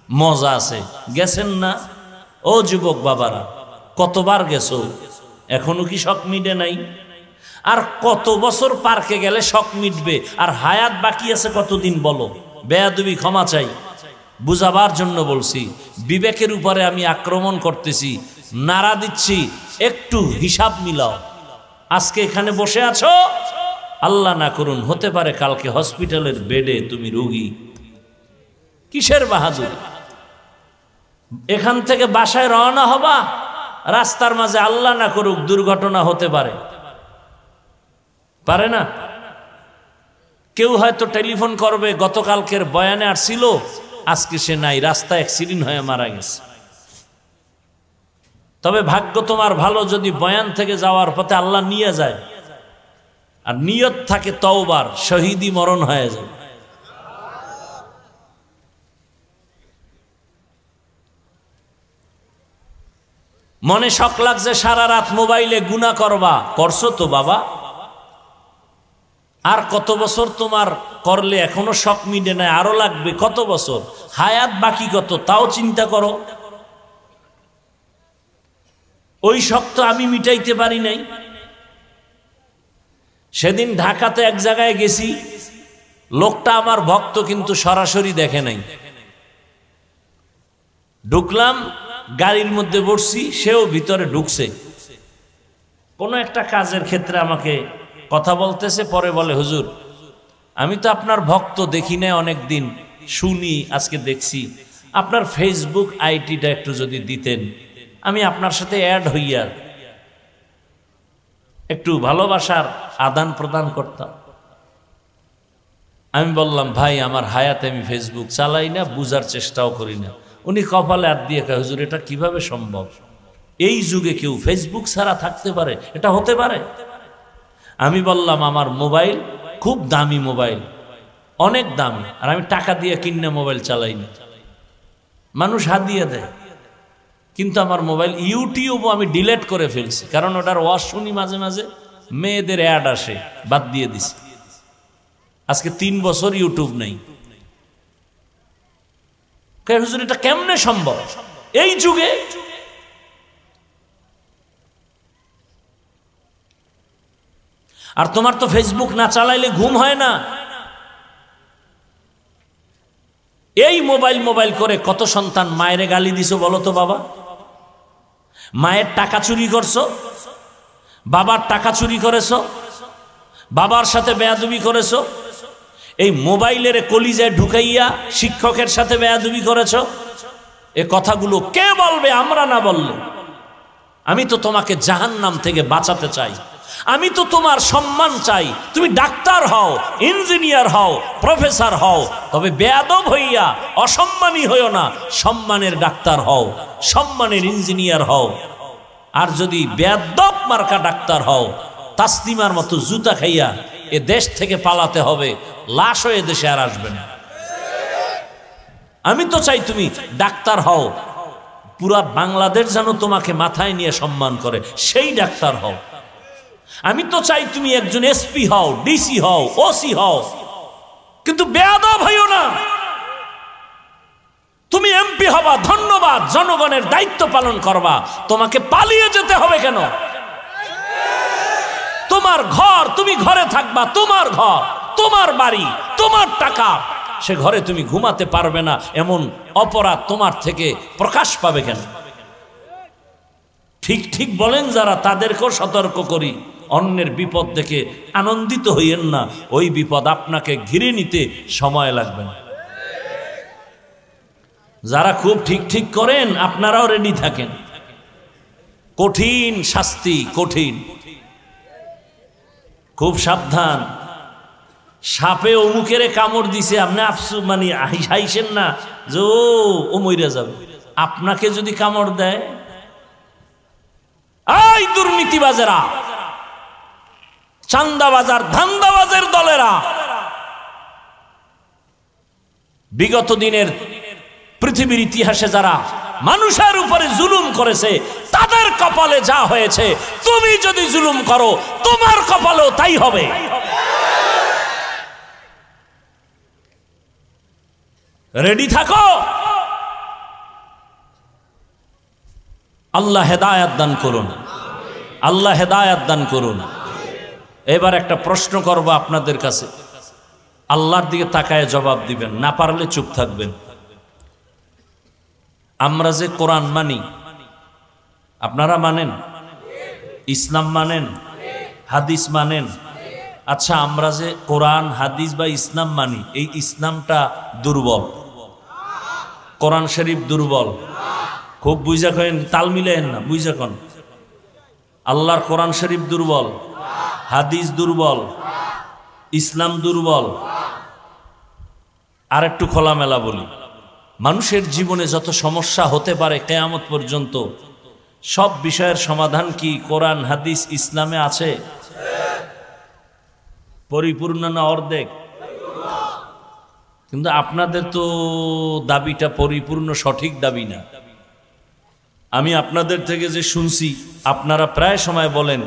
মজা আছে, গেছেন না? ও যুবক বাবারা, কতবার গেছো, এখনো কি শখ মিটে নাই? আর কত বছর পার্কে গেলে শখ মিটবে? আর হায়াত বাকি আছে কতদিন বলো? বেয়াদবি, ক্ষমা চাই, বুঝাবার জন্য বলছি। বিবেকের উপরে আমি আক্রমণ করতেছি, নাড়া দিচ্ছি, একটু হিসাব মিলাও। আজকে এখানে বসে আছো, আল্লাহ না করুন হতে পারে কালকে হসপিটালের বেডে তুমি রোগী। কিসের বাহাদুর? এখান থেকে বাসায় রওনা হবা, রাস্তার মাঝে আল্লাহ না করুক দুর্ঘটনা হতে পারে, পারে না? কেউ হয়তো টেলিফোন করবে, গতকালকের বয়ানে আসছিল, আজকে সে নাই, রাস্তা অ্যাক্সিডেন্ট হয়ে মারা গেছে। তবে ভাগ্য তোমার ভালো যদি বয়ান থেকে যাওয়ার পথে আল্লাহ নিয়ে যায়, আর নিয়ত থাকে তওবার, শহীদি মরণ হয়ে যায়। মনে শখ লাগছে সারা রাত মোবাইলে গুনাহ করবা, করছো তো বাবা। আর কত বছর তোমার করলে এখনো শখ মিটে নাই, আরো লাগবে কত বছর, হায়াত বাকি কত, তাও চিন্তা করো। ওই শখ তো আমি মিটাইতে পারি নাই। সেদিন ঢাকাতে এক জায়গায় গেছি, লোকটা আমার ভক্ত কিন্তু সরাসরি দেখে নাই। ঢুকলাম, গাড়ির মধ্যে বসছি, সেও ভিতরে ঢুকছে। কোনো একটা কাজের ক্ষেত্রে আমাকে কথা বলতেছে, পরে বলে হুজুর আমি তো আপনার ভক্ত, দেখি না অনেক দিন, শুনি আজকে দেখছি, আপনার ফেসবুক আইডিটা একটু যদি দিতেন, আমি আপনার সাথে অ্যাড হইয়া একটু ভালোবাসার আদান প্রদান করতাম। আমি বললাম ভাই আমার হায়াতে আমি ফেসবুক চালাই না, বুঝার চেষ্টাও করি না। উনি কপালে হাত দিয়ে কয় হুজুর এটা কিভাবে সম্ভব, এই যুগে কেউ ফেসবুক ছাড়া থাকতে পারে, এটা হতে পারে? আমি বললাম আমার মোবাইল খুব দামি মোবাইল, অনেক দামি, আর আমি টাকা দিয়ে কিনে মোবাইল চালাই না, মানুষ হাদিয়া দেয়। কিন্তু আমার মোবাইল ইউটিউবও আমি ডিলেট করে ফেলছি, কারণ ওটার ওয়াজ শুনি মাঝে মাঝে, মেয়েদের অ্যাড আসে, বাদ দিয়ে দিছি। আজকে 3 বছর ইউটিউব নেই। হুজুর এটা কেমনে সম্ভব এই যুগে? আর তোমার তো ফেসবুক না চালাইলে ঘুম হয় না। এই মোবাইল করে কত সন্তান মায়ের গালি দিছো বলো তো বাবা? মায়ের টাকা চুরি করছো, বাবার টাকা চুরি করেছো, বাবার সাথে বেয়াদবি করেছো, এই মোবাইলের কলিজায় ঢুকাইয়া শিক্ষকের সাথে বেয়াদবি করেছো। এ কথাগুলো কে বলবে আমরা না বললে? আমি তো তোমাকে জাহান্নাম থেকে বাঁচাতে চাই, আমি তো তোমার সম্মান চাই। তুমি ডাক্তার হও, ইঞ্জিনিয়ার হও, প্রফেসর হও, তবে বেয়াদব হইয়া অসম্মানী হইও না। সম্মানের ডাক্তার হও, সম্মানের ইঞ্জিনিয়ার হও। আর যদি বেয়াদব মার্কা ডাক্তার হও, তাসলিমার মতো জুতা খাইয়া এ দেশ থেকে পালাতে হবে, লাশ হয়ে দেশে আর আসবে না। আমি তো চাই তুমি ডাক্তার হও, পুরা বাংলাদেশ যেন তোমাকে মাথায় নিয়ে সম্মান করে, সেই ডাক্তার হও। আমি তো চাই তুমি একজন এসপি হও, ডিসি হও, ওসি হও, কিন্তু বেয়াদব হইও না। তুমি এমপি হবা, ধন্যবাদ, জনগণের দায়িত্ব পালন করবা, তোমাকে পালিয়ে যেতে হবে কেন? তোমার ঘর, তুমি ঘরে থাকবা, তোমার ঘর, তোমার বাড়ি, তোমার টাকা, সে ঘরে তুমি ঘুমাতে পারবে না, এমন অপরাধ তোমার থেকে প্রকাশ পাবে কেন? ঠিক ঠিক বলেন যারা, তাদেরকেও সতর্ক করি, অন্যের বিপদ দেখে আনন্দিত হইয়েন না, ওই বিপদ আপনাকে ঘিরে নিতে সময় লাগবে না। যারা খুব ঠিক ঠিক করেন আপনারাও রেডি থাকেন, কঠিন শাস্তি, কঠিন, খুব সাবধান। সাপে অমুকেরে কামড় দিছে, আপনি আফসু মানে হাইছেন না যে ও মইরা যাবে। আপনাকে যদি কামড় দেয়, এই দুর্নীতিবাজেরা, চান্দাবাজার, ধান্দাবাজের দলেরা, বিগত দিনের পৃথিবীর ইতিহাসে যারা মানুষের উপরে জুলুম করেছে, তাদের কপালে যা হয়েছে, তুমি যদি জুলুম করো তোমার কপালেও তাই হবে। রেডি থাকো। আল্লাহ হেদায়েত দান করুন, আল্লাহ হেদায়েত দান করুন। এবার একটা প্রশ্ন করব আপনাদের কাছে, আল্লাহর দিকে তাকায় জবাব দিবেন, না পারলে চুপ থাকবেন। আমরা যে কোরআন মানি, আপনারা মানেন? ইসলাম মানেন? হাদিস মানেন? আচ্ছা, আমরা যে কোরআন, হাদিস বা ইসলাম মানি, এই ইসলামটা দুর্বল, কোরআন শরীফ দুর্বল। খুব বুঝা কেন, তাল মিলেন না, বুঝা কেন? আল্লাহর কোরআন শরীফ দুর্বল, হাদিস দুর্বল, ইসলাম দুর্বল। আর একটু খোলামেলা বলি, মানুষের জীবনে যত সমস্যা হতে পারে কিয়ামত পর্যন্ত, সব বিষয়ের সমাধান কি কোরআন হাদিস ইসলামে আছে? পরিপূর্ণ না অর্ধেক? কিন্তু আপনাদের তো দাবিটা পরিপূর্ণ সঠিক দাবি না। আমি আপনাদের থেকে যে শুনছি, আপনারা প্রায় সময় বলেন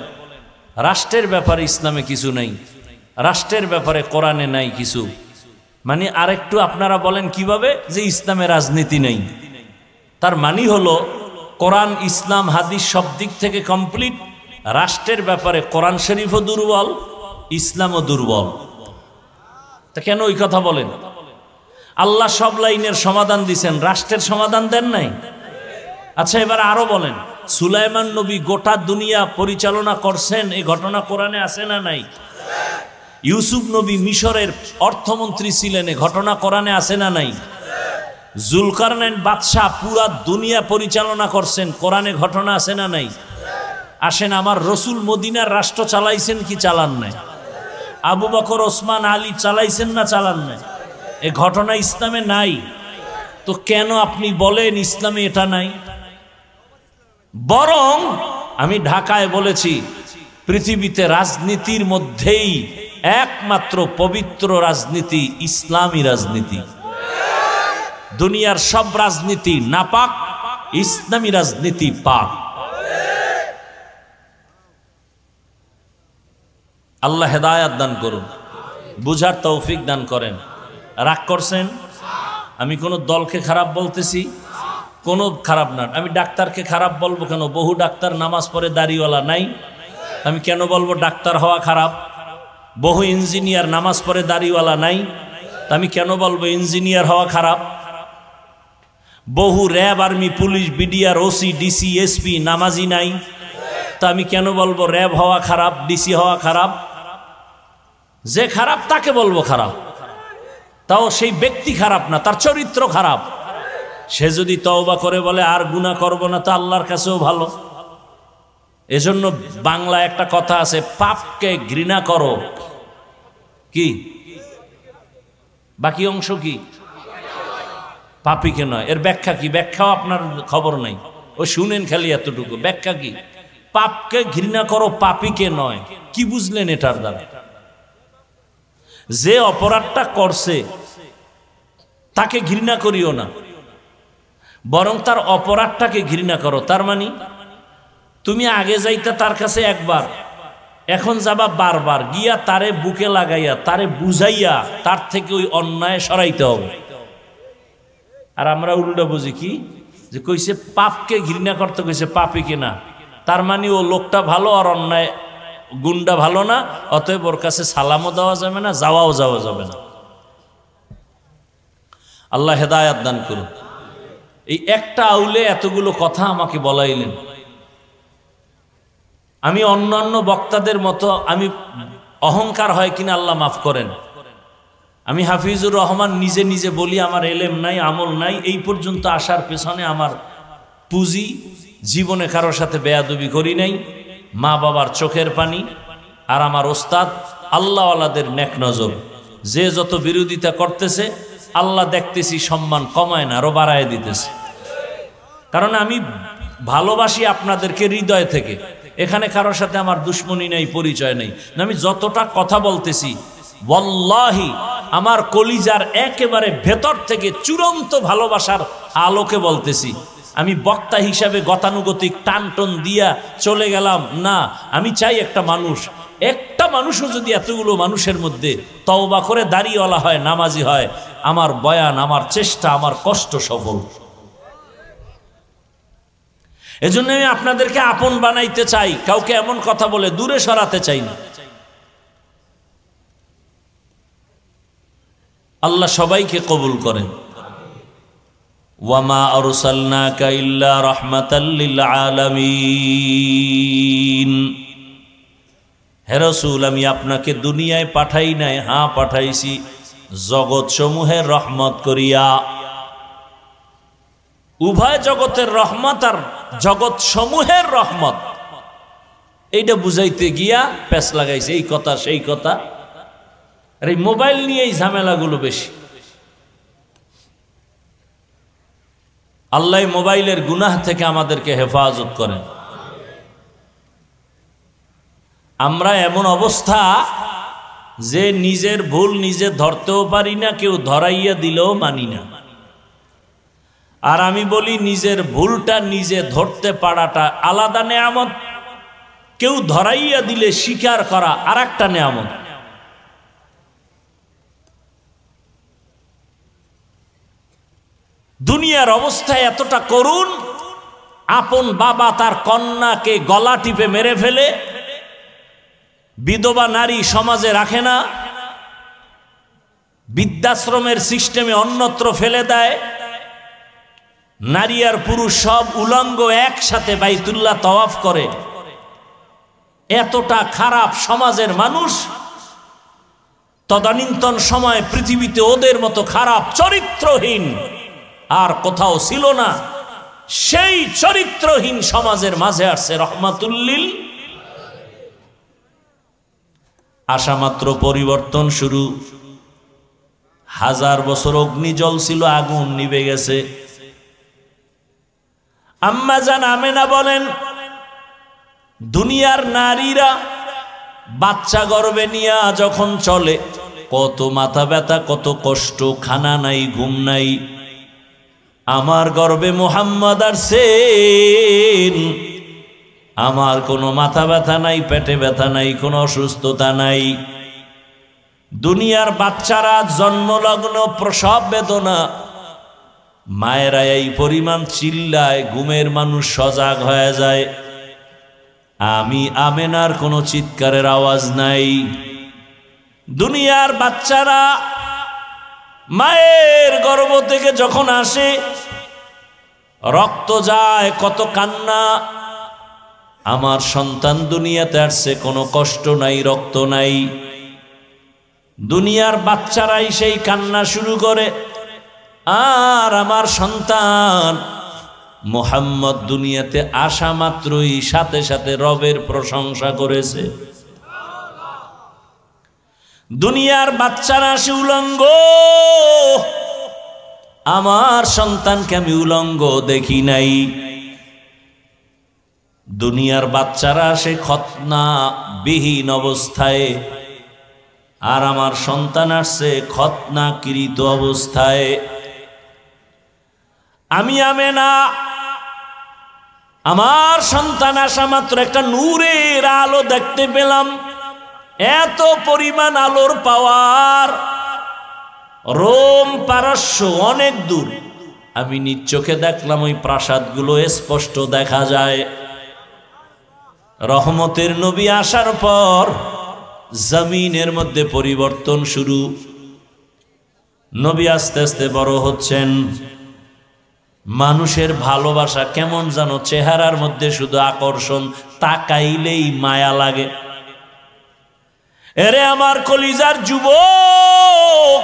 রাষ্ট্রের ব্যাপারে ইসলামে কিছু নাই, রাষ্ট্রের ব্যাপারে কোরআনে নাই কিছু। মানে আরেকটু আপনারা বলেন কিভাবে যে ইসলামে রাজনীতি নেই। তার মানে হলো কোরআন ইসলাম হাদিস সব দিক থেকে কমপ্লিট, রাষ্ট্রের ব্যাপারে কোরআন শরীফও দুর্বল, ইসলামও দুর্বল। তা কেন ওই কথা বলেন? আল্লাহ সব লাইনের সমাধান দিছেন, রাষ্ট্রের সমাধান দেন নাই। আচ্ছা, এবার আরো বলেন, সুলাইমান নবী গোটা দুনিয়া পরিচালনা করছেন, এই ঘটনা কোরআনে আছে না নাই? ইউসুফ নবী মিশরের অর্থমন্ত্রী ছিলেন, এই ঘটনা কোরআনে আছে না নাই? জুলকারনাইন বাদশাহ পুরা দুনিয়া পরিচালনা করছেন, কোরআনে ঘটনা আছে না নাই? আসেন, আমার রসুল মদিনার রাষ্ট্র চালাইছেন কি চালান নাই? আবু বকর ওসমান আলী চালাইছেন না চালান নাই? এ ঘটনা ইসলামে নাই। তো কেন আপনি বলেন ইসলামে এটা নাই? বরং আমি ঢাকায় বলেছি, পৃথিবীতে রাজনীতির মধ্যেই একমাত্র পবিত্র রাজনীতি ইসলামী রাজনীতি। দুনিয়ার সব রাজনীতি নাপাক, ইসলামী রাজনীতি পাক। আল্লাহ হেদায়াত দান করুন, বুঝার তৌফিক দান করেন। রাগ করছেন? আমি কোনো দলকে খারাপ বলতেছি? কোনো খারাপ না। আমি ডাক্তারকে খারাপ বলবো কেন? বহু ডাক্তার নামাজ পড়ে দাড়িওয়ালা নাই, আমি কেন বলবো ডাক্তার হওয়া খারাপ? বহু ইঞ্জিনিয়ার নামাজ পড়ে দাড়িওয়ালা নাই, তা আমি কেন বলবো ইঞ্জিনিয়ার হওয়া খারাপ? বহু RAB, army, police, BDR, OC, DC, SP নামাজি নাই, তা আমি কেন বলবো র্যাব হওয়া খারাপ, ডিসি হওয়া খারাপ? যে খারাপ তাকে বলবো খারাপ, তাও সেই ব্যক্তি খারাপ না, তার চরিত্র খারাপ। সে যদি তওবা করে বলে আর গুনাহ করব না, তা আল্লাহর কাছেও ভালো। এজন্য বাংলা একটা কথা আছে, পাপকে ঘৃণা করো, কি বাকি অংশ কি পাপীকে নয়। এর ব্যাখ্যা কি? ব্যাখ্যাও আপনার খবর নাই, ও শুনেন খালি এতটুকু। ব্যাখ্যা কি? পাপকে ঘৃণা করো, পাপীকে নয়। কি বুঝলেন এটার দ্বারা? যে অপরাধটা করছে তাকে ঘৃণা করিও না, বরং তার অপরাধটাকে ঘৃণা করো। তার মানে তুমি আগে যাইতা তার কাছে একবার, এখন যাবা বারবার, গিয়া তারে বুকে লাগাইয়া তারে বুঝাইয়া তার থেকে ওই অন্যায় সরাইতে হবে। আর আমরা উল্টো বুঝি কি, যে কইছে পাপকে ঘৃণা করতে, কইছে পাপীকে না। তার মানে ও লোকটা ভালো আর অন্যায় গুণটা ভালো না, অতএব ওর কাছে সালামও দেওয়া যাবে না, যাওয়া যাবে না। আল্লাহ হেদায়াত দান করুন। এই একটা আউলে এতগুলো কথা আমাকে বলাইলেন। আমি অন্যান্য বক্তাদের মতো আমি অহংকার হয় কিনা আল্লাহ মাফ করেন, আমি হাফিজুর রহমান নিজে নিজে বলি আমার এলেম নাই, আমল নাই, এই পর্যন্ত আসার পেছনে আমার পুঁজি, জীবনে কারোর সাথে বেয়াদবি করি নাই, মা বাবার চোখের পানি আর আমার ওস্তাদ আল্লাহওয়ালাদের নেক নজর। যে যত বিরোধিতা করতেছে আল্লাহ দেখতেছি সম্মান কমায় না, আরো বাড়ায় দিতেছে। কারণ আমি ভালোবাসি আপনাদেরকে হৃদয় থেকে, এখানে কারোর সাথে আমার দুশ্মনী নাই, পরিচয় নেই। আমি যতটা কথা বলতেছি ওয়াল্লাহি আমার কলিজার একেবারে ভেতর থেকে চূড়ান্ত ভালোবাসার আলোকে বলতেছি। আমি বক্তা হিসাবে গতানুগতিক টানটন দিয়া চলে গেলাম না। আমি চাই একটা মানুষও যদি এতগুলো মানুষের মধ্যে তওবা করে দাড়িওয়ালা হয়, নামাজি হয়, আমার বয়ান, আমার চেষ্টা, আমার কষ্ট সফল। এজন্য আমি আপনাদেরকে আপন বানাইতে চাই, কাউকে এমন কথা বলে দূরে সরাতে চাই না। আল্লাহ সবাইকে কবুল করেন। ওয়ামা আরসালনাকা ইল্লা রাহমাতাল লিল আলামিন। হে রাসূল, আমি আপনাকে দুনিয়ায় পাঠাই নাই, হ্যাঁ পাঠাইছি জগৎ সমূহের রহমত করিয়া। উভয় জগতের রহমত আর জগৎ সমূহের রহমত, এইটা বুঝাইতে গিয়া পেছ লাগাইছে, এই কথা সেই কথা। আর এই মোবাইল নিয়ে এই ঝামেলাগুলো বেশি। আল্লাহ মোবাইলের গুনাহ থেকে আমাদেরকে হেফাজত করেন। আমরা এমন অবস্থা যে নিজের ভুল নিজে ধরতেও পারি না, কেউ ধরাইয়া দিলেও মানি না। আর আমি বলি নিজের ভুলটা নিজে ধরতে পারাটা আলাদা নেয়ামত, কেউ ধরাইয়া দিলে স্বীকার করা আর একটা নেয়ামত। দুনিয়ার অবস্থা এতটা করুণ, আপন বাবা তার কন্যাকে গলা টিপে মেরে ফেলে, বিধবা নারী সমাজে রাখে না, বৃদ্ধাশ্রমের সিস্টেমে অন্যত্র ফেলে দেয়, নারী আর পুরুষ সব উলঙ্গ একসাথে বাইতুল্লাহ তাওয়াফ করে। এতটা খারাপ সমাজের মানুষ, তদানীন্তন সময় পৃথিবীতে ওদের মতো খারাপ চরিত্রহীন আর কোথাও ছিল না। সেই চরিত্রহীন সমাজের মাঝে আসছে রহমাতুল্লিল। আশা মাত্র পরিবর্তন শুরু। 1000 বছর অগ্নি জ্বলছিল, আগুন নিভে গেছে। আম্মা জান আমেনা বলেন, দুনিয়ার নারীরা বাচ্চা গর্ভে নিয়ে যখন চলে, কত মাথা ব্যথা, কত কষ্ট, খানা নাই, ঘুম নাই। আমার গর্ভে মুহাম্মদ আসছেন, আমার কোনো মাথা ব্যথা নাই, পেটে ব্যথা নাই, কোনো অসুস্থতা নাই। দুনিয়ার বাচ্চারা জন্মলগ্ন প্রসব বেদনা, মায়েরা এই পরিমাণ চিল্লায়, ঘুমের মানুষ সজাগ হয়ে যায়। আমি আমেনার কোনো চিৎকারের আওয়াজ নাই। দুনিয়ার বাচ্চারা মায়ের গর্ভ থেকে যখন আসে, রক্ত যায়, কত কান্না। আমার সন্তান দুনিয়াতে আসছে, কোনো কষ্ট নাই, রক্ত নাই। দুনিয়ার বাচ্চারাই সেই কান্না শুরু করে। আর আমার সন্তান মুহাম্মদ দুনিয়াতে আসা মাত্রই সাথে সাথে রবের প্রশংসা করেছে। দুনিয়ার বাচ্চারা আসে উলঙ্গ, আমার সন্তানকে আমি উলঙ্গ দেখি নাই। দুনিয়ার বাচ্চারা আসে খতনা বিহীন অবস্থায়, আর আমার সন্তান আসছে খতনাকৃত অবস্থায়। আমি আমেনা, আমার সন্তান আসা মাত্র একটা নূরের আলো দেখতে পেলাম। এত পরিমাণ আলোর পাওয়ার, রোম পারস্য অনেক দূর। আমি নিজ চোখে দেখলাম, ওই প্রাসাদগুলো স্পষ্ট দেখা যায়। রহমতের নবী আসার পর জমিনের মধ্যে পরিবর্তন শুরু। নবী আস্তে আস্তে বড় হচ্ছেন। মানুষের ভালোবাসা কেমন যেন চেহারার মধ্যে শুধু আকর্ষণ, তাকাইলেই মায়া লাগে। এরে আমার কলিজার যুবক,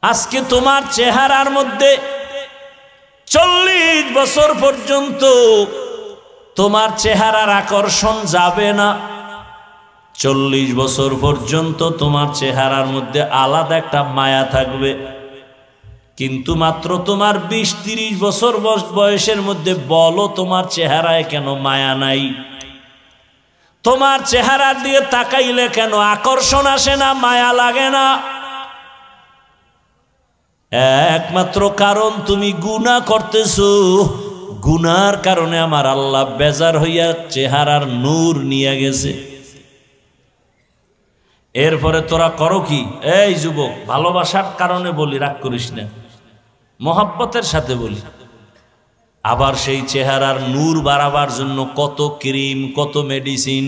আজকে তোমার চেহারার মধ্যে 40 বছর পর্যন্ত তোমার চেহারার আকর্ষণ যাবে না। 40 বছর পর্যন্ত তোমার চেহারার মধ্যে আলাদা একটা মায়া থাকবে। কিন্তু মাত্র তোমার 20-30 বছর বয়সের মধ্যে বলো, তোমার চেহারায় কেন মায়া নাই? তোমার চেহারার দিকে তাকাইলে কেন আকর্ষণ আসে না, মায়া লাগে না? একমাত্র কারণ তুমি গুনাহ করতেছো। গুনার কারণে আমার আল্লাহ বেজার হইয়া চেহারার নূর নিয়ে গেছে। এরপরে তোরা করো কি? এই যুবক, ভালোবাসার কারণে বলি, রাগ করিস না, মহব্বতের সাথে বলি। আবার সেই চেহারার নূর বাড়াবার জন্য কত ক্রিম, কত মেডিসিন।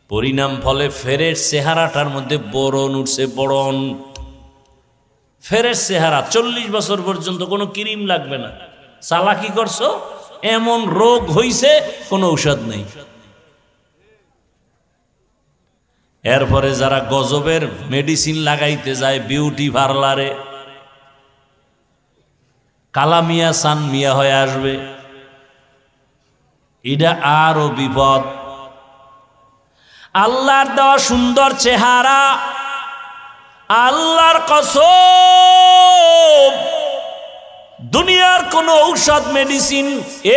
পরিণাম ফলে ফেরের চেহারাটার মধ্যে বরণ উঠছে, বরণ। ফেরের চেহারা 40 বছর পর্যন্ত কোনো ক্রিম লাগবে না। চালাকি করছো, এমন রোগ হইছে, কোনো ঔষধ নেই। এরপরে যারা গজবের মেডিসিন লাগাইতে যায় বিউটি পার্লারে, কালা মিয়া সান মিয়া হয়ে আসবে। এটা আরো বিপদ। আল্লাহর দেওয়া সুন্দর চেহারা, আল্লাহর কসম, দুনিয়ার কোন ঔষধ মেডিসিন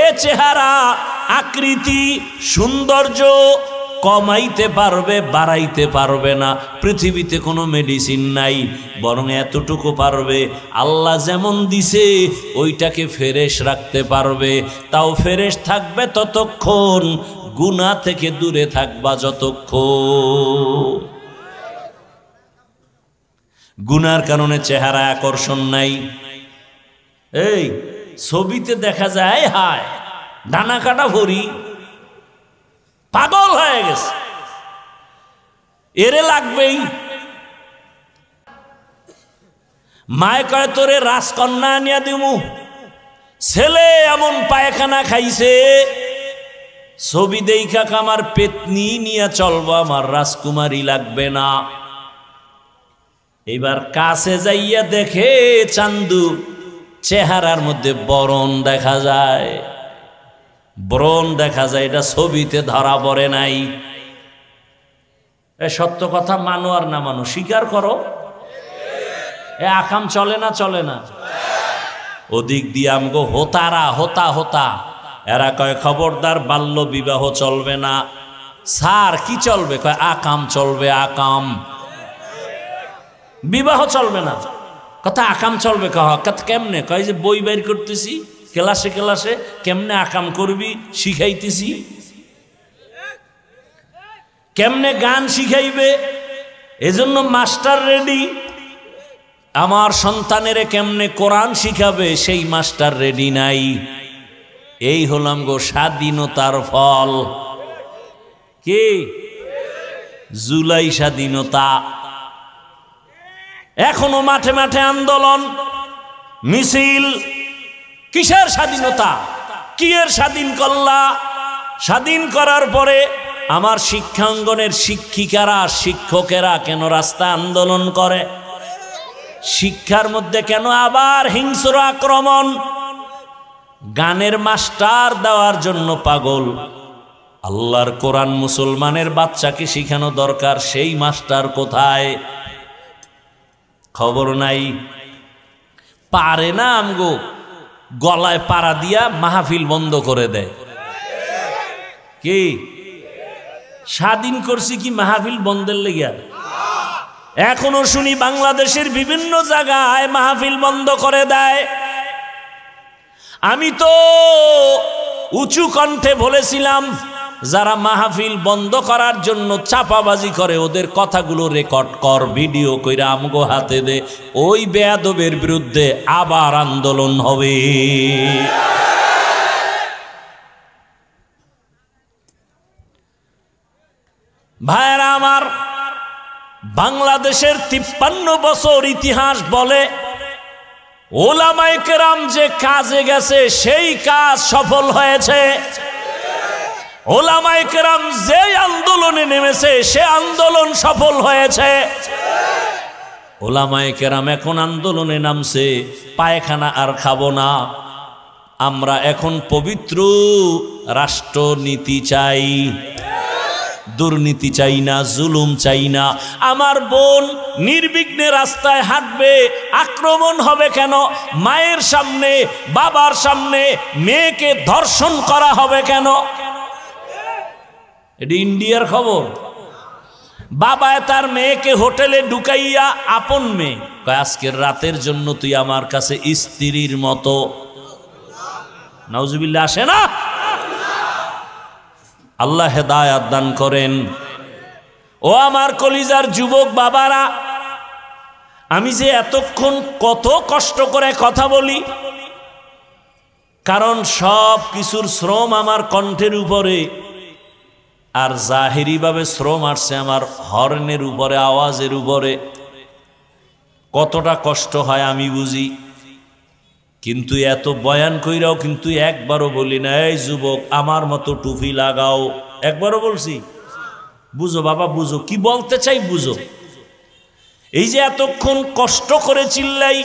এ চেহারা আকৃতি সৌন্দর্য কমাইতে পারবে, বাড়াইতে পারবে না। পৃথিবীতে কোনো মেডিসিন নাই, বরং এতটুকু পারবে, আল্লাহ যেমন দিছে ওইটাকে ফ্রেশ রাখতে পারবে। তাও ফ্রেশ থাকবে ততক্ষণ, গুনাহ থেকে দূরে থাকবা যতক্ষণ। গুনার কারণে চেহারা আকর্ষণ নাই। এই ছবিতে দেখা যায় হায় ডানা কাটা ভরি, পাগল হয়ে গেছে, এরে লাগবেই। মায় কয় তোরে রাজকন্যা আনিয়া দিমু, ছেলে এমন পায়খানা খাইছে, ছবি দেখা আমার পেতনি নিয়ে চলবো, আমার রাজকুমারী লাগবে না। এবার কাছে যাইয়া দেখে চান্দু চেহারার মধ্যে বরণ দেখা যায়, ব্রণ দেখা যায়, এটা ছবিতে ধরা পড়ে নাই। এ সত্য কথা মানো আর না মানো, স্বীকার করো। এ আকাম চলে না, চলে না। ওদিক দিয়ে আমগো হোতারা হোতা হোতা, এরা কয় খবরদার বাল্য বিবাহ চলবে না। স্যার কি চলবে? কয় আকাম চলবে, আকাম। বিবাহ চলবে না, কথা আকাম চলবে। কেমনে? কয় যে বই বের করতেছি ক্লাসে ক্লাসে, কেমনে আকাম করবি শিখাইতেছি। কেমনে গান শিখাইবে এজন্য মাস্টার রেডি। আমার সন্তানের কেমনে কোরআন শিখাবে সেই মাস্টার রেডি নাই। এই হলাম গো স্বাধীনতার ফল। কি জুলাই স্বাধীনতা। এখনো মাঠে মাঠে আন্দোলন মিছিল। কিসের স্বাধীনতা? কি এর স্বাধীন করলা? স্বাধীন করার পরে আমার শিক্ষাঙ্গনের শিক্ষিকারা শিক্ষকেরা কেন রাস্তা আন্দোলন করে? শিক্ষার মধ্যে কেন আবার হিংস্র আক্রমণ? গানের মাস্টার দেওয়ার জন্য পাগল। আল্লাহর কোরআন মুসলমানের বাচ্চাকে শিখানো দরকার, সেই মাস্টার কোথায়? খবর নাই। পারে না আমগো গলায় পাড়া দিয়া মাহফিল বন্ধ করে দেয়। কি স্বাধীন করছি কি মাহফিল বন্ধের লেগিয়া? এখনো শুনি বাংলাদেশের বিভিন্ন জায়গায় মাহফিল বন্ধ করে দেয়। আমি তো উঁচু কণ্ঠে বলেছিলাম, যারা মাহফিল বন্ধ করার জন্য চাপাবাজি করে ওদের কথাগুলো রেকর্ড কর, ভিডিও কইরা আমগো হাতে দে। ওই বেয়াদবের বিরুদ্ধে আবার আন্দোলন হবে। ভাইরা আমার, বাংলাদেশের 53 বছর ইতিহাস বলে ওলামায়ে কেরাম যে কাজে গেছে সেই কাজ সফল হয়েছে। ওলামায়ে কেরাম যে আন্দোলনে নেমেছে সে আন্দোলন সফল হয়েছে। ওলামায়ে কেরাম এখন আন্দোলনে নামছে, পায়খানা আর খাবো না, আমরা এখন পবিত্র রাষ্ট্রনীতি চাই, দুর্নীতি চাই না, জুলুম চাই না। আমার বোন নির্বিঘ্নে রাস্তায় হাঁটবে, আক্রমণ হবে কেন? মায়ের সামনে বাবার সামনে মেয়েকে ধর্ষণ করা হবে কেন? এটি ইন্ডিয়ার খবর। বাবা তার মেয়েকে হোটেলে ঢুকাইয়া, আপন মেয়ে, আজকের রাতের জন্য তুই আমার কাছে স্ত্রীর মতো। নাউজুবিল্লাহ আসে না? আল্লাহ হেদায়াত দান করেন। ও আমার কলিজার যুবক বাবারা, আমি যে এতক্ষণ কত কষ্ট করে কথা বলি, কারণ সব কিছুর শ্রম আমার কণ্ঠের উপরে, আর জাহেরি ভাবে শ্রম আসছে আমার হর্নের উপরে, আওয়াজের উপরে। কতটা কষ্ট হয় আমি বুঝি, কিন্তু এত বয়ান কইরাও কিন্তু একবারও বলি না, এই যুবক আমার মতো টুপি লাগাও। একবারও বলছি? বুঝো বাবা, বুঝো কি বলতে চাই, বুঝো। এই যে এতক্ষণ কষ্ট করে চিল্লাই,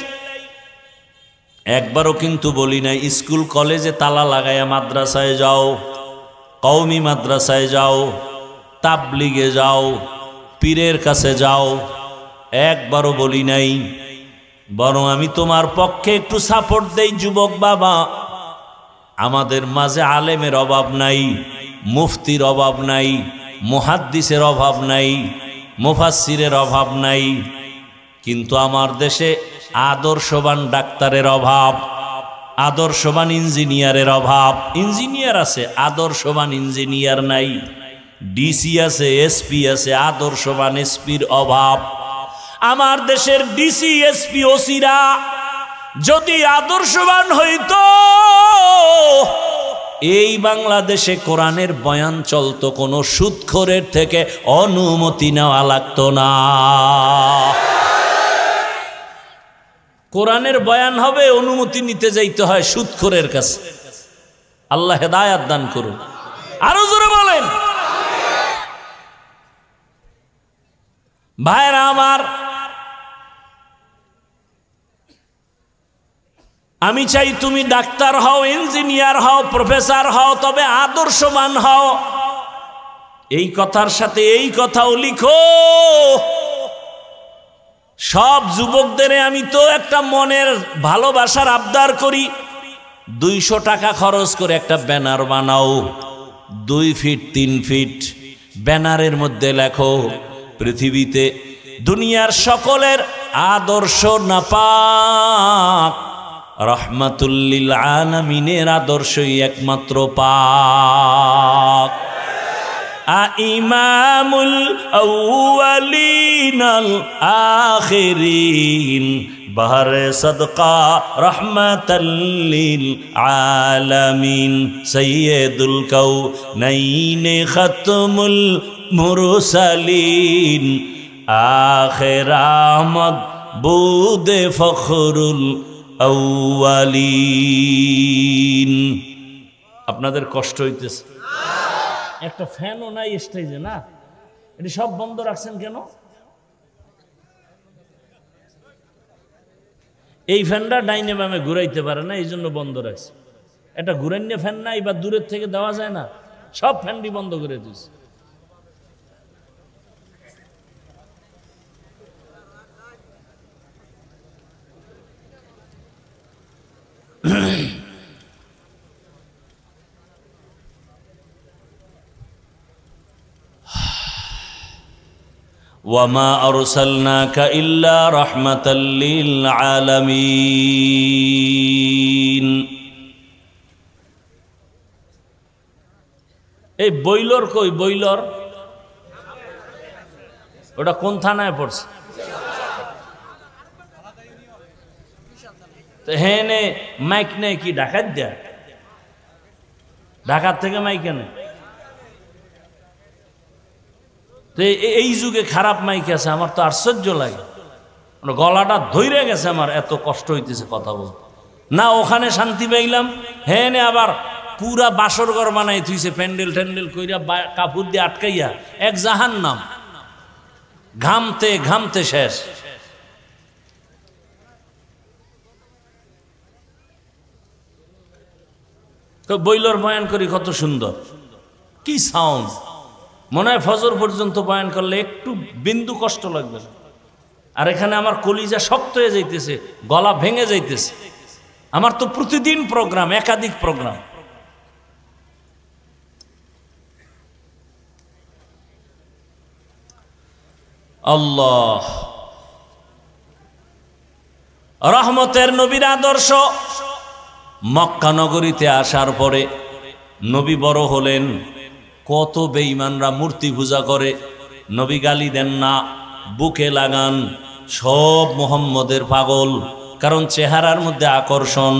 একবারও কিন্তু বলি না স্কুল কলেজে তালা লাগাইয়া মাদ্রাসায় যাও, কওমি মাদ্রাসায় যাও, তাবলিগে যাও, পীরের কাছে যাও। একবারও বলি নাই। বরং আমি তোমার পক্ষে একটু সাপোর্ট দেই যুবক বাবা। আমাদের মাঝে আলেমের অভাব নাই, মুফতির অভাব নাই, মুহাদ্দিসের অভাব নাই, মুফাসসিরের অভাব নাই, কিন্তু আমার দেশে আদর্শবান ডাক্তারের অভাব, আদর্শবান ইঞ্জিনিয়ারের অভাব। ইঞ্জিনিয়ার আছে, আদর্শবান ইঞ্জিনিয়ার নাই। ডিসি আছে, এসপি আছে, আদর্শবান এসপির অভাব। আমার দেশের ডিসি, এসপি, ওসিরা যদি আদর্শবান হইত, এই বাংলাদেশে কোরআনের বয়ান চলতো, কোনো সুদখোরের থেকে অনুমতি নেওয়া লাগতো না। কোরআনের বয়ান হবে, অনুমতি নিতে যাইতে হয় সুদখোরের কাছে। আল্লাহ হেদায়াত দান করুন। আরো জোরে বলেন। ভাইরা আমার, আমি চাই তুমি ডাক্তার হও, ইঞ্জিনিয়ার হও, প্রফেসর হও, তবে আদর্শবান হও। এই কথার সাথে এই কথাও লিখো। সব যুবকদের আমি তো একটা মনের ভালোবাসার আবদার করি, 200 টাকা খরচ করে একটা ব্যানার বানাও, 2 ফিট 3 ফিট। ব্যানারের মধ্যে লেখো, পৃথিবীতে দুনিয়ার সকলের আদর্শ নাপাক, রহমাতুল লিল আলামিনের আদর্শই একমাত্র পাক। ইমামুল আউয়ালিন আল আখিরিন, বাহরে সদকা রহমাতাল লিল আলামিন, সাইয়্যিদুল কাউনাইন খাতমুল মুরসালিন, আখির আহমদ বুদে ফখরুল আউয়ালিন। আপনাদের কষ্ট হইতেছে? একটা ফ্যানও নাই স্টেজে, না? এটি সব বন্ধ রাখছেন কেন? এই ফ্যানটা ডাইনে বামে ঘুরাইতে পারে না, এই জন্য বন্ধ রাখছে। এটা ঘুরাইনে ফ্যান না, এবার দূরের থেকে দেওয়া যায় না, সব ফ্যানটি বন্ধ করে দিয়েছে। ওয়ামা আরসালনাকা ইল্লা রাহমাতাল লিল আলামিন। এই বইলর কই? বইলর ওটা কোন থানায় পড়ছে? তো হ্যাঁ নে মাইক নেই কি ঢাকার দেয়া? ঢাকার থেকে মাইক এনে। তো এই যুগে খারাপ মাইক আছে, আমার তো আশ্চর্য লাগে। গলাটা ধইরে গেছে আমার, এত কষ্ট হইতেছে কথা বলতে। না ওখানে শান্তি পাইলাম, হ্যাঁ নে আবার পুরা বাসর ঘর বানাই থুইছে, প্যান্ডেল ট্যান্ডেল কইরা কাপড় দিয়ে আটকাইয়া, এক জাহান্নাম। ঘামতে ঘামতে শেষ। তো বইলর বয়ান করি কত সুন্দর, কি সাউন্ড! মনে হয় ফজর পর্যন্ত বয়ান করলে একটু বিন্দু কষ্ট লাগবে না। আর এখানে আমার কলিজা শক্ত হয়ে যাইতেছে, গলা ভেঙে যাইতেছে। আমার তো প্রতিদিন প্রোগ্রাম, একাধিক প্রোগ্রাম। আল্লাহ রহমতের নবীর আদর্শ। মক্কা নগরীতে আসার পরে নবী বড় হলেন, কত বেঈমানরা মূর্তি পূজা করে। নবী গালি দেন না, বুকে লাগান, সব মুহাম্মদের পাগল, কারণ চেহারার মধ্যে আকর্ষণ।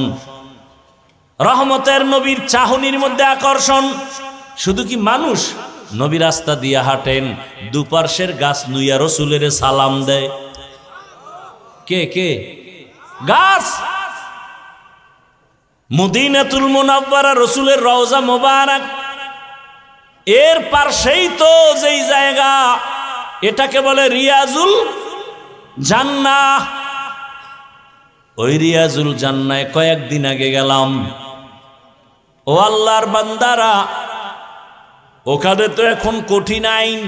রহমতের নবীর চাহনির মধ্যে আকর্ষণ। শুধু কি মানুষ, নবী রাস্তা দিয়ে হাঁটেন, দুপার্শ্বের গাছ নুইয়া রসুলের সালাম দেয়। কে কে? গাছ। মদিনাতুল মুনাওয়ারা রসুলের রওজা মোবারক, এর পাশেই তো যেই জায়গা, এটাকে বলে রিয়াজুল জান্নাহ। ওই রিয়াজুল জান্নায় কয়েকদিন আগে গেলাম। ও আল্লাহর বান্দারা, ওখানে তো এখন কঠিন আইন,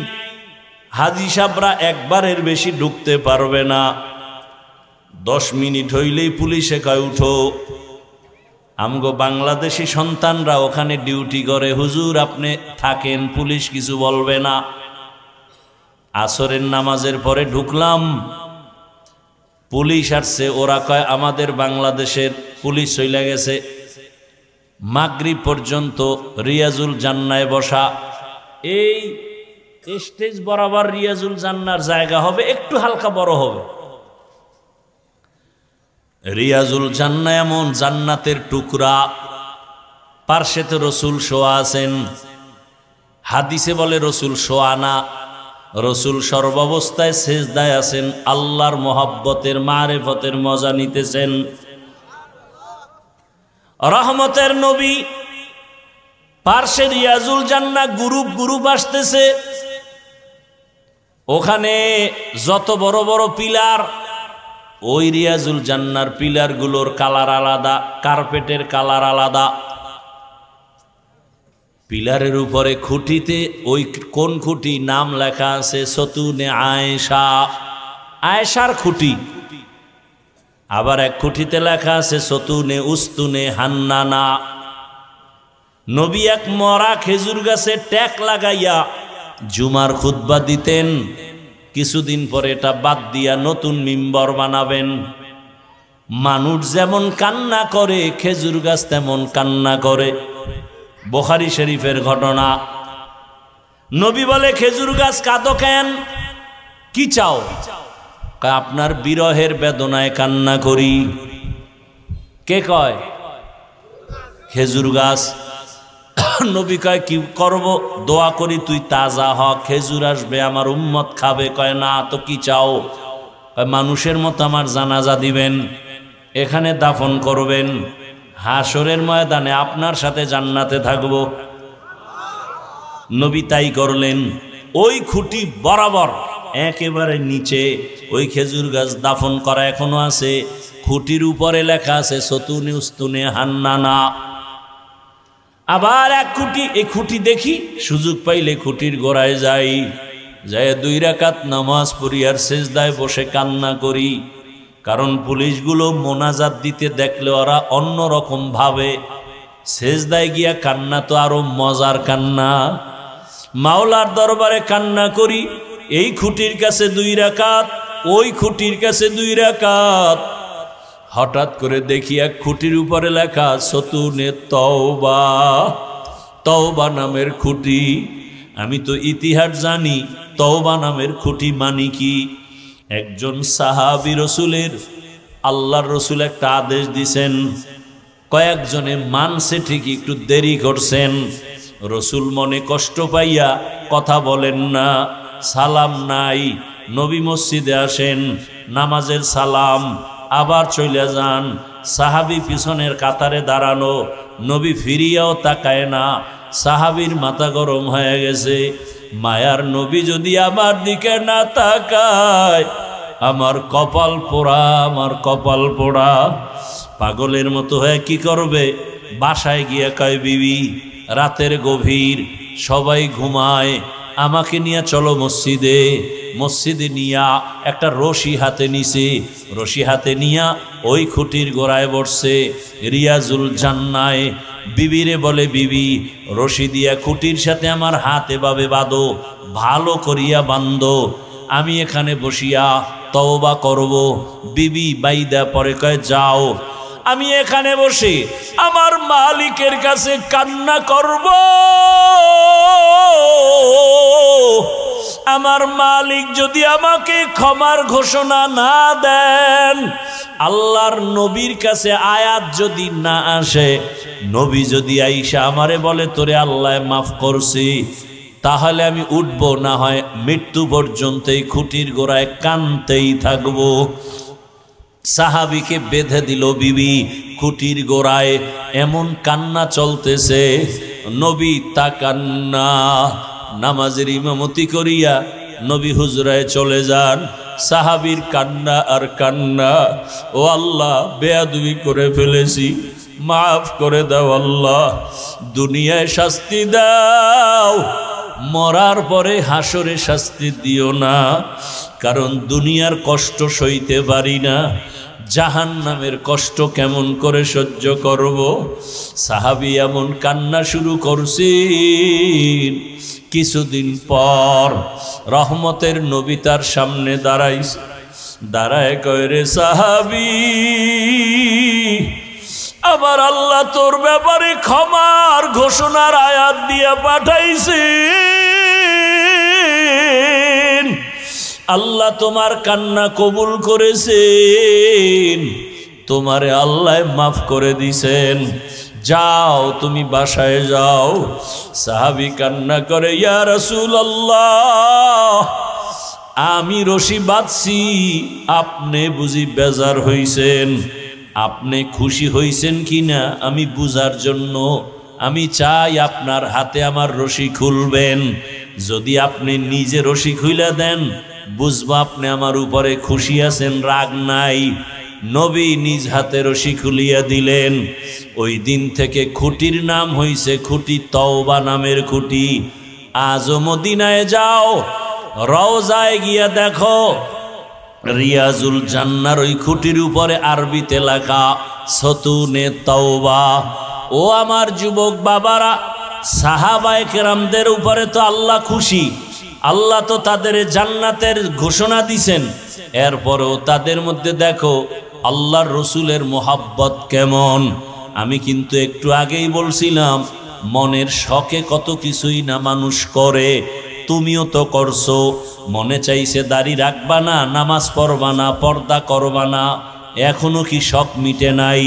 হাজি সাহেবরা একবারের বেশি ঢুকতে পারবে না। 10 মিনিট হইলেই পুলিশে কয় উঠো। আমগো বাংলাদেশি সন্তানরা ওখানে ডিউটি করে, হুজুর আপনি থাকেন, পুলিশ কিছু বলবে না। আসরের নামাজের পরে ঢুকলাম, পুলিশ আসছে, ওরা কয় আমাদের বাংলাদেশের পুলিশ চলে গেছে। মাগরিব পর্যন্ত রিয়াজুল জান্নায় বসা, এই স্টেজ বরাবর রিয়াজুল জান্নার জায়গা হবে, একটু হালকা বড় হবে। রিয়াজুল জান্নাহ এমন জান্নাতের টুকরা, পার্শ্বেতে রসুল শোয়া আছেন। হাদিসে বলে রসুল শোয়া না, রসুল সর্বাবস্থায় সেজদায় আছেন, আল্লাহর মহব্বতের মারেফতের মজা নিতেছেন। রহমতের নবী পার্শ্বে রিয়াজুল জান্নাহ গ্রুপ গ্রুপ আসতেছে। ওখানে যত বড় বড় পিলার, ওই রিয়াজুল জান্নার পিলারগুলোর কালার আলাদা, কার্পেটের কালার আলাদা। পিলারের উপরে খুঁটিতে ওই কোন খুঁটি নাম লেখা আছে সতুনে আয়েশা, আয়েশার খুঁটি। আবার এক খুঁটিতে লেখা আছে সতুনে উস্তুনে হান্নানা। নবী এক মরা খেজুর গাছে ট্যাক লাগাইয়া জুমার খুতবা দিতেন। কিছুদিন পরে এটা বাদ দিয়া নতুন মিম্বর বানাবেন। মানুষ যেমন কান্না করে, খেজুর গাছ তেমন কান্না করে। বুখারী শরীফের ঘটনা। নবী বলে খেজুর গাছ কাঁদো কেন, কি চাও? আপনার বিরহের বেদনায় কান্না করি। কে কয়? খেজুর গাছ। নবী কয় কি করব? দোয়া করি তুই তাজা হ, খেজুর আসবে, আমার উম্মত খাবে। কয় না তো কি চাও? কয় মানুষের মতো আমার জানাজা দিবেন, এখানে দাফন করবেন, হাসরের ময়দানে আপনার সাথে জান্নাতে থাকব। নবী তাই করলেন। ওই খুঁটি বরাবর একেবারে নিচে ওই খেজুর গাছ দাফন করা এখনো আছে। খুঁটির উপরে লেখা আছে সতুনে উস্তুনে হান্নানা। আবার এক খুঁটি, এই খুঁটি দেখি, সুযোগ পাইলে খুঁটির গোড়ায় যাই, যায় 2 রাকাত নামাজ পড়ি আর সেজদায় বসে কান্না করি। কারণ পুলিশগুলো মোনাজাত দিতে দেখলে ওরা অন্যরকম ভাবে, সেজদায় গিয়া কান্না তো আরো মজার কান্না। মাওলার দরবারে কান্না করি। এই খুঁটির কাছে 2 রাকাত, ওই খুঁটির কাছে 2 রাকাত। হঠাৎ করে দেখি এক খুঁটির উপরে লেখা সতুনে তওবা, তওবা নামের খুঁটি। আমি তো ইতিহাস জানি, তওবা নামের খুঁটি মানে কি? একজন সাহাবী রসুলের, আল্লাহর রসুল একটা আদেশ দিছেন, কয়েকজনে মানছে ঠিকই, একটু দেরি করছেন। রসুল মনে কষ্ট পাইয়া কথা বলেন না, সালাম নাই। নবী মসজিদে আসেন, নামাজের সালাম, আবার চলে যান। সাহাবী পিছনের কাতারে দাঁড়ানো, নবী ফিরিয়াও তাকায় না। সাহাবীর মাথা গরম হয়ে গেছে। মায়ার নবী যদি আমার দিকে না তাকায়, আমার কপাল পোড়া, আমার কপাল পোড়া। পাগলের মতো হয়ে কি করবে? বাসায় গিয়ে কয় বিবি, রাতের গভীর, সবাই ঘুমায়, আমাকে নিয়ে চলো মসজিদে। মসজিদে নিয়া একটা রশি হাতে নিছে, রশি হাতে নিয়া ওই খুঁটির গোড়ায় বসছে রিয়াজুল জান্নায়। বিবিরে বলে, বিবি রশি দিয়া খুঁটির সাথে আমার হাত এভাবে বাঁধো, ভালো করিয়া বান্ধো, আমি এখানে বসিয়া তওবা করব। বিবি বাইদা পরে কয় যাও, আমি এখানে বসে আমার মালিকের কাছে কান্না করব। আমার মালিক যদি আমাকে ক্ষমার ঘোষণা না দেন, আল্লাহর নবীর কাছে আয়াত যদি না আসে, নবী যদি আইসা আমারে বলে তোরে আল্লাহ মাফ করছি, তাহলে আমি উঠবো, না হয় মৃত্যু পর্যন্ত এই খুঁটির গোড়ায় কানতেই থাকবো। সাহাবীকে বেঁধে দিল বিবি খুঁটির গোড়ায়, এমন কান্না চলতেছে। নবী তাকান্না, নামাজের ইমামতি করিয়া নবী হুজরায় চলে যান। সাহাবীর কান্না আর কান্না, ও আল্লাহ বেয়াদবি করে ফেলেছি, মাফ করে দাও আল্লাহ, দুনিয়ায় শাস্তি দাও, মরার পরে হাসরে শাস্তি দিও না, কারণ দুনিয়ার কষ্ট সইতে পারি না। জাহান্নামের কষ্ট কেমন করে সহ্য করব। সাহাবী এমন কান্না শুরু করছেন। কিছুদিন পর রহমতের নবী তার সামনে দাঁড়ায় কয়, রে সাহাবী, আমার আল্লাহ তোর ব্যাপারে ক্ষমার ঘোষণার আয়াত দিয়ে পাঠাইছে। আল্লাহ তোমার কান্না কবুল করেছেন, তোমারে আল্লাহ মাফ করে দিছেন, যাও তুমি বাসায় যাও। সাহাবী কান্না করে, ইয়া রাসূলুল্লাহ, আমি রশি বাঁধছি, আপনি বুঝি বেজার হইছেন? আপনি খুশি হইছেন কিনা আমি বুঝার জন্য আমি চাই আপনার হাতে আমার রশি খুলবেন। যদি আপনি নিজে রশি খুলে দেন বুঝবো আপনি আমার উপরে খুশি আছেন, রাগ নাই। নবী নিজ হাতে রশি খুলিয়া দিলেন। ওই দিন থেকে খুঁটির নাম হইছে খুঁটি তওবা নামের খুঁটি। আজও মদিনায় যাও, রওজায় গিয়া দেখো, রিয়াজুল জান্নার ওই খুঁটির উপরে আরবিতে লেখা সতুনে তওবা। ও আমার যুবক বাবারা, সাহাবায়ে কেরামদের উপরে তো আল্লাহ খুশি, আল্লাহ তো তাদের জান্নাতের ঘোষণা দিছেন। এরপরেও তাদের মধ্যে দেখো আল্লাহর রসুলের মোহাব্বত কেমন। আমি কিন্তু একটু আগেই বলছিলাম মনের শখে কত কিছুই না মানুষ করে, তুমিও তো করছো। মনে চাইছে দাড়ি রাখবা না, নামাজ পড়বা না, পর্দা করবা না, এখনো কি শখ মিটে নাই?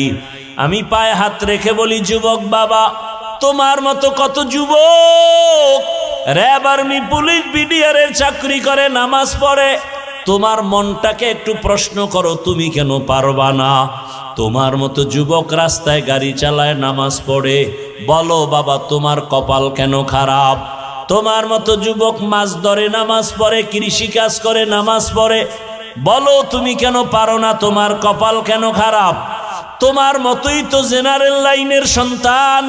আমি পায়ে হাত রেখে বলি, যুবক বাবা, তোমার মতো কত যুবক র্যাব, আর্মি, পুলিশ, বিডিআরের চাকরি করে, নামাজ পড়ে। তোমার মনটাকে একটু প্রশ্ন করো, তুমি কেন পারবা না? তোমার মতো যুবক রাস্তায় গাড়ি চালায়, নামাজ পড়ে, বলো বাবা তোমার কপাল কেন খারাপ? তোমার মতো যুবক মাছ ধরে, নামাজ পড়ে, কৃষি কাজ করে, নামাজ পড়ে, বলো তুমি কেন পারো না? তোমার কপাল কেন খারাপ? তোমার মতোই তো জেনারেল লাইনের সন্তান,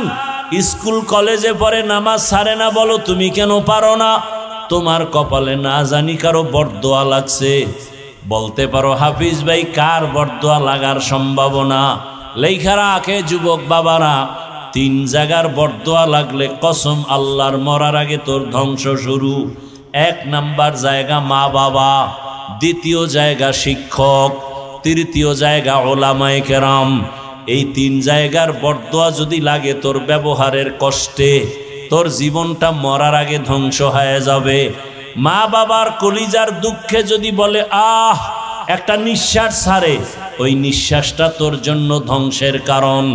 স্কুল কলেজে পড়ে, নামাজ ছাড়ে না, বলো তুমি কেন পারো না? তোমার কপালে না জানি কারো বরদোয়া লাগছে। বলতে পারো হাফিজ ভাই কার বরদোয়া লাগার সম্ভাবনা? লেখা রাখে যুবক বাবারা, 3 জায়গার বরদোয়া লাগলে কসম আল্লাহর, মরার আগে তোর ধ্বংস শুরু। 1 নাম্বার জায়গা মা বাবা, 2য় জায়গা শিক্ষক, 3য় জায়গা ওলামায়ে কেরাম। এই 3 জায়গার বরদোয়া যদি লাগে তোর ব্যবহারের কষ্টে, তোর জীবনটা মরার আগে ধ্বংস হয়ে যাবে। মা বাবার কলিজার দুঃখে যদি বলে আহ, একটা নিঃশ্বাস ছাড়ে, ওই নিঃশ্বাসটা তোর জন্য ধ্বংসের কারণ।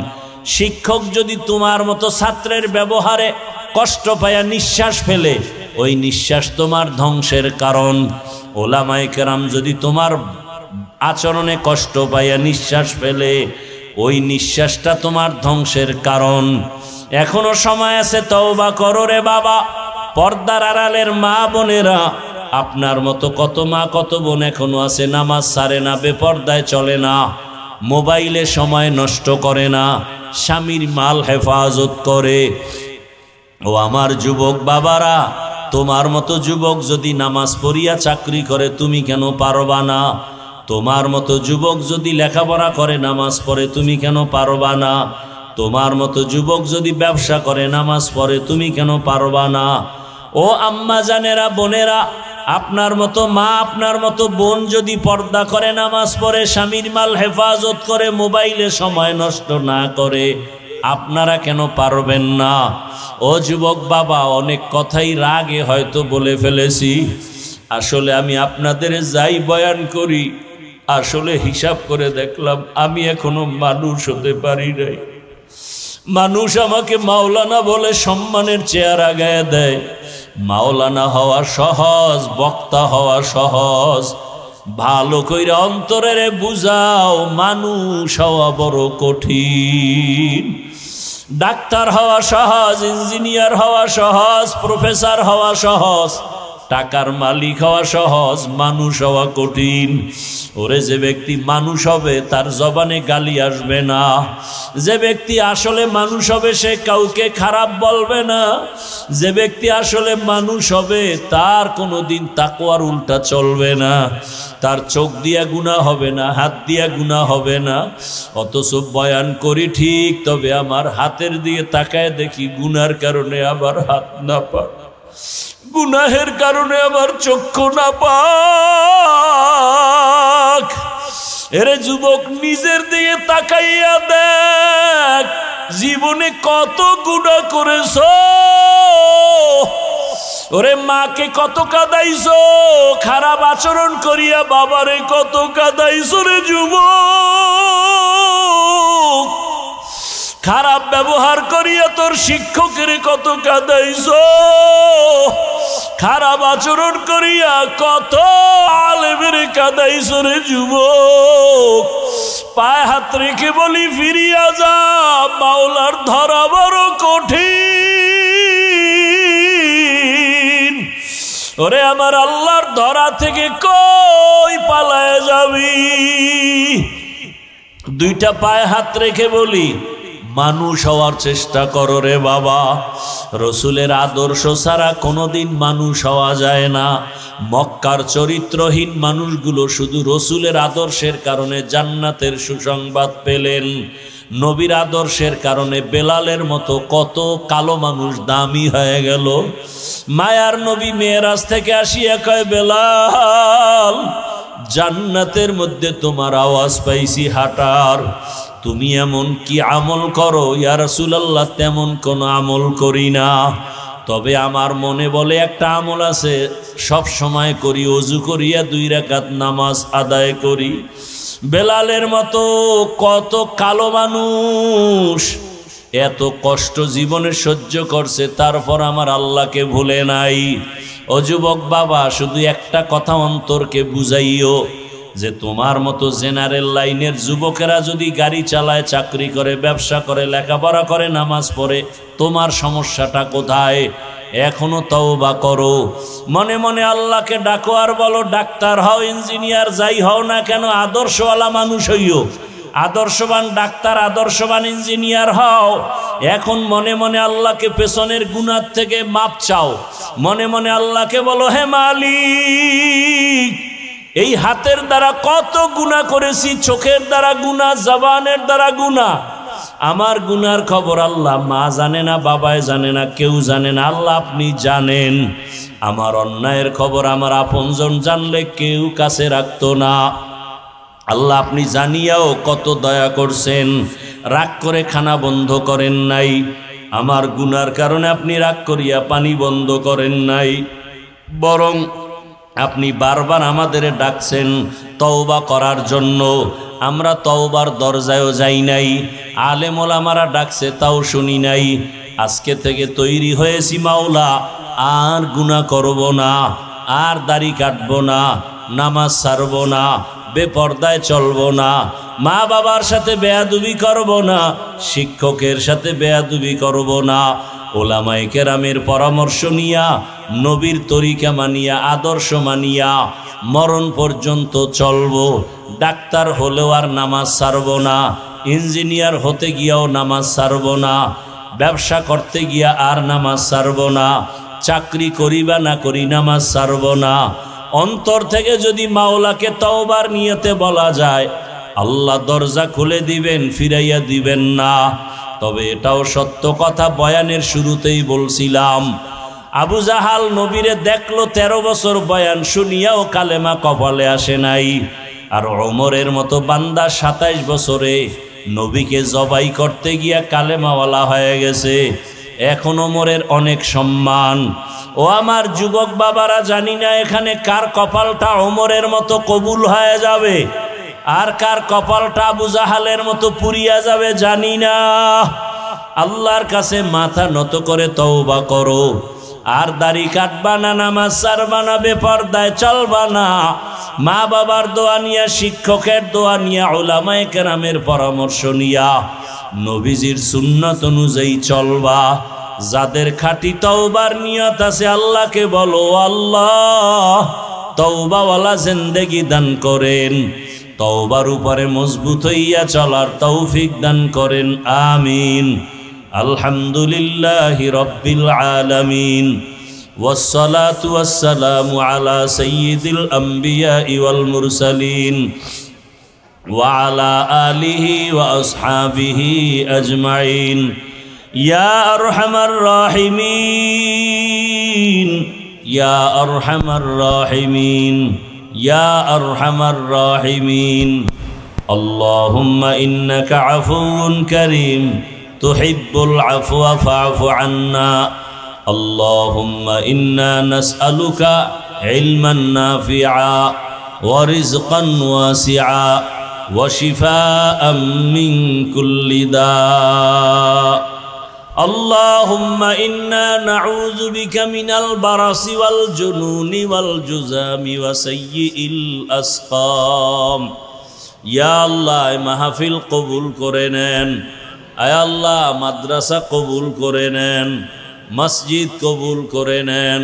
শিক্ষক যদি তোমার মতো ছাত্রের ব্যবহারে কষ্ট পায়া নিঃশ্বাস ফেলে, ওই নিঃশ্বাস তোমার ধ্বংসের কারণ। ওলামায়ে কেরাম যদি তোমার আচরণে কষ্ট পায়া নিঃশ্বাস ফেলে, ওই নিঃশ্বাসটা তোমার ধ্বংসের কারণ। এখনো সময় আছে, তওবা করো রে বাবা। পর্দার আড়ালের মা বোনেরা, আপনার মতো কত মা কত বোন এখনো আছে নামাজ ছাড়ে না, বেপর্দায় চলে না, মোবাইলে সময় নষ্ট করে না, স্বামীর মাল হেফাজত করে। ও আমার যুবক বাবারা, তোমার মতো যুবক যদি নামাজ পড়িয়া চাকরি করে, তুমি কেন পারবা না? তোমার মতো যুবক যদি লেখাপড়া করে, নামাজ পড়ে, তুমি কেন পারবা না? তোমার মতো যুবক যদি ব্যবসা করে, নামাজ পড়ে, তুমি কেন পারবা না? ও আম্মা জানেরা, বোনেরা, আপনার মতো মা, আপনার মতো বোন যদি পর্দা করে, নামাজ পড়ে, স্বামীর মাল হেফাজত করে, মোবাইলে সময় নষ্ট না করে, আপনারা কেন পারবেন না? ও যুবক বাবা, অনেক কথাই রাগে হয়তো বলে ফেলেছি। আসলে আমি আপনাদের যাই বয়ান করি, আসলে হিসাব করে দেখলাম আমি এখনো মানুষ হতে পারি নাই। মানুষ আমাকে মাওলানা বলে সম্মানের চেয়ার আগায় দেয়। মাওলানা হওয়া সহজ, বক্তা হওয়া সহজ। ভালো কইরা অন্তরে বুঝাও, মানুষ হওয়া বড় কঠিন। ডাক্তার হওয়া সহজ, ইঞ্জিনিয়ার হওয়া সহজ, প্রফেসর হওয়া সহজ, টাকার মালিক হওয়া সহজ, মানুষ হওয়া কঠিন। ওরে যে ব্যক্তি মানুষ হবে তার জবানে গালি আসবে না, যে ব্যক্তি আসলে মানুষ হবে সে কাউকে খারাপ বলবে না, যে ব্যক্তি আসলে মানুষ হবে তার কোনোদিন তাকওয়ার উল্টা চলবে না, তার চোখ দিয়া গুনাহ হবে না, হাত দিয়া গুনাহ হবে না। অথচ বয়ান করি ঠিক, তবে আমার হাতের দিকে তাকায় দেখি গুনার কারণে আবার হাত না পাক, গুনাহের কারণে আবার চক্ষু না পাক। এরে যুবক, নিজের দিকে তাকাইয়া দেখ, জীবনে কত গুনাহ করেছ। ওরে মাকে কত কাঁদাইছো, খারাপ আচরণ করিয়া বাবারে কত কাঁদাইছো রে যুবক, খারাপ ব্যবহার করিয়া তোর শিক্ষকের কত কাঁদাইছো, খারাপ আচরণ করিয়া কত আলেমের কাঁদাইছো রে যুবক। পায়ে হাত রেখে বলি ফিরিয়া যা, মাওলার ধরা বড় কঠিন। ওরে আমার আল্লাহর ধরা থেকে কই পালায় যাবি? দুইটা পায়ে হাত রেখে বলি, মানুষ হওয়ার চেষ্টা করো রে বাবা। রসুলের আদর্শ ছাড়া কোনোদিন মানুষ হওয়া যায় না। মক্কার চরিত্রহীন মানুষগুলো শুধু রসুলের আদর্শের কারণে জান্নাতের সুসংবাদ পেলেন। নবীর আদর্শের কারণে বেলালের মতো কত কালো মানুষ দামি হয়ে গেল। মায়ার নবী মেরাজ থেকে আসিয়া কয়, বেলাল, জান্নাতের মধ্যে তোমার আওয়াজ পাইছি হাঁটার, তুমি এমন কি আমল করো? ইয়া রাসূলুল্লাহ, তেমন কোনো আমল করি না, তবে আমার মনে বলে একটা আমল আছে, সব সময় করি, ওযু করিয়া 2 রাকাত নামাজ আদায় করি। বেলালের মতো কত কালো মানুষ এত কষ্ট জীবনে সহ্য করছে, তারপর আমার আল্লাহকে ভুলে নাই। ও যুবক বাবা, শুধু একটা কথা অন্তরকে বুঝাইও যে তোমার মতো জেনারেল লাইনের যুবকেরা যদি গাড়ি চালায়, চাকরি করে, ব্যবসা করে, লেখাপড়া করে, নামাজ পড়ে, তোমার সমস্যাটা কোথায়? এখনো তওবা করো, মনে মনে আল্লাহকে ডাকো, আর বলো ডাক্তার হও, ইঞ্জিনিয়ার যাই হও না কেন, আদর্শওয়ালা মানুষ হইও, আদর্শবান ডাক্তার, আদর্শবান ইঞ্জিনিয়ার হও। এখন মনে মনে আল্লাহকে পেছনের গুনাহ থেকে মাপ চাও, মনে মনে আল্লাহকে বলো, হে মালিক, এই হাতের দ্বারা কত গুনাহ করেছি, চোখের দ্বারা গুনাহ, জবানের দ্বারা গুনাহ, আমার গুনার খবর আল্লাহ মা জানে না, বাবায় জানে না, কেউ জানে না, আল্লাহ আপনি জানেন। আমার অন্যায়ের খবর আমার আপনজন জানলে কেউ কাছে রাখতো না। আল্লাহ আপনি জানিয়াও কত দয়া করছেন, রাগ করে খানা বন্ধ করেন নাই, আমার গুনার কারণে আপনি রাগ করিয়া পানি বন্ধ করেন নাই, বরং আপনি বারবার আমাদের ডাকছেন তওবা করার জন্য। আমরা তওবার দরজায়ও যাই নাই, আলেম ওলামারা ডাকছে তাও শুনি নাই। আজকে থেকে তৈরি হয়েছি মাওলা, আর গুনাহ করব না, আর দাড়ি কাটবো না, নামাজ ছাড়ব না, বেপর্দায় চলবো না, মা বাবার সাথে বেয়াদবি করব না, শিক্ষকের সাথে বেয়াদবি করব না, ওলামায়ে কেরামের পরামর্শ নিয়া, নবীর তরিকা মানিয়া, আদর্শ মানিয়া মরণ পর্যন্ত চলবো। ডাক্তার হলেও আর নামাজ ছাড়ব না, ইঞ্জিনিয়ার হতে গিয়াও নামাজ ছাড়ব না, ব্যবসা করতে গিয়া আর নামাজ ছাড়ব না, চাকরি করি বা না করি নামাজ ছাড়ব না। অন্তর থেকে যদি মাওলাকে তওবার নিয়তে বলা যায়, আল্লাহ দরজা খুলে দিবেন, ফিরাইয়া দিবেন না। তবে এটাও সত্য কথা, বয়ানের শুরুতেই বলছিলাম, আবু জাহাল নবীরে দেখলো, 13 বছর বয়ান শুনিয়াও কালেমা কপালে আসে নাই। আর ওমরের মতো বান্দা 27 বছরে নবীকে জবাই করতে গিয়া কালেমাওয়ালা হয়ে গেছে। এখন ওমরের অনেক সম্মান। ও আমার যুবক বাবারা, জানি না এখানে কার কপালটা ওমরের মতো কবুল হয়ে যাবে, আর কার কপালটা আবু জাহালের মতো পুড়িয়া যাবে জানি না। আল্লাহর কাছে মাথা নত করে তওবা করো, আর দাড়ি কাটবা না, নামাজ ছাড়বা না, বেপরদায় চলবা না, মা বাবার দোয়া নিয়া, শিক্ষকের দোয়া নিয়া, উলামায়ে কেরামের পরামর্শ নিয়া নবীজির সুন্নাত অনুযায়ী চলবা। যাদের খাঁটি তওবার নিয়ত আছে আল্লাহকে বলো আল্লাহ তওবাওয়ালা জিন্দেগি দান করেন, তওবার উপরে মজবুত হইয়া চলার তৌফিক দান করেন, আমিন। আলহামদুলিল্লাহি রাব্বিল আলামিন والصلاة والسلام على سيد الأنبياء والمرسلين وعلى آله وأصحابه أجمعين يا أرحم الراحمين يا أرحم الراحمين يا أرحم الراحمين اللهم إنك عفو كريم تحب العفو فاعف عنا اللهم إنا نسألك علما نافعا ورزقا واسعا وشفاء من كل داء اللهم إنا نعوذ بك من البرص والجنون والجذام وسيء الأسقام يا الله محفل قبول করেন আয় আল্লাহ মাদ্রাসা কবুল করে নেন, মসজিদ কবুল করে নেন।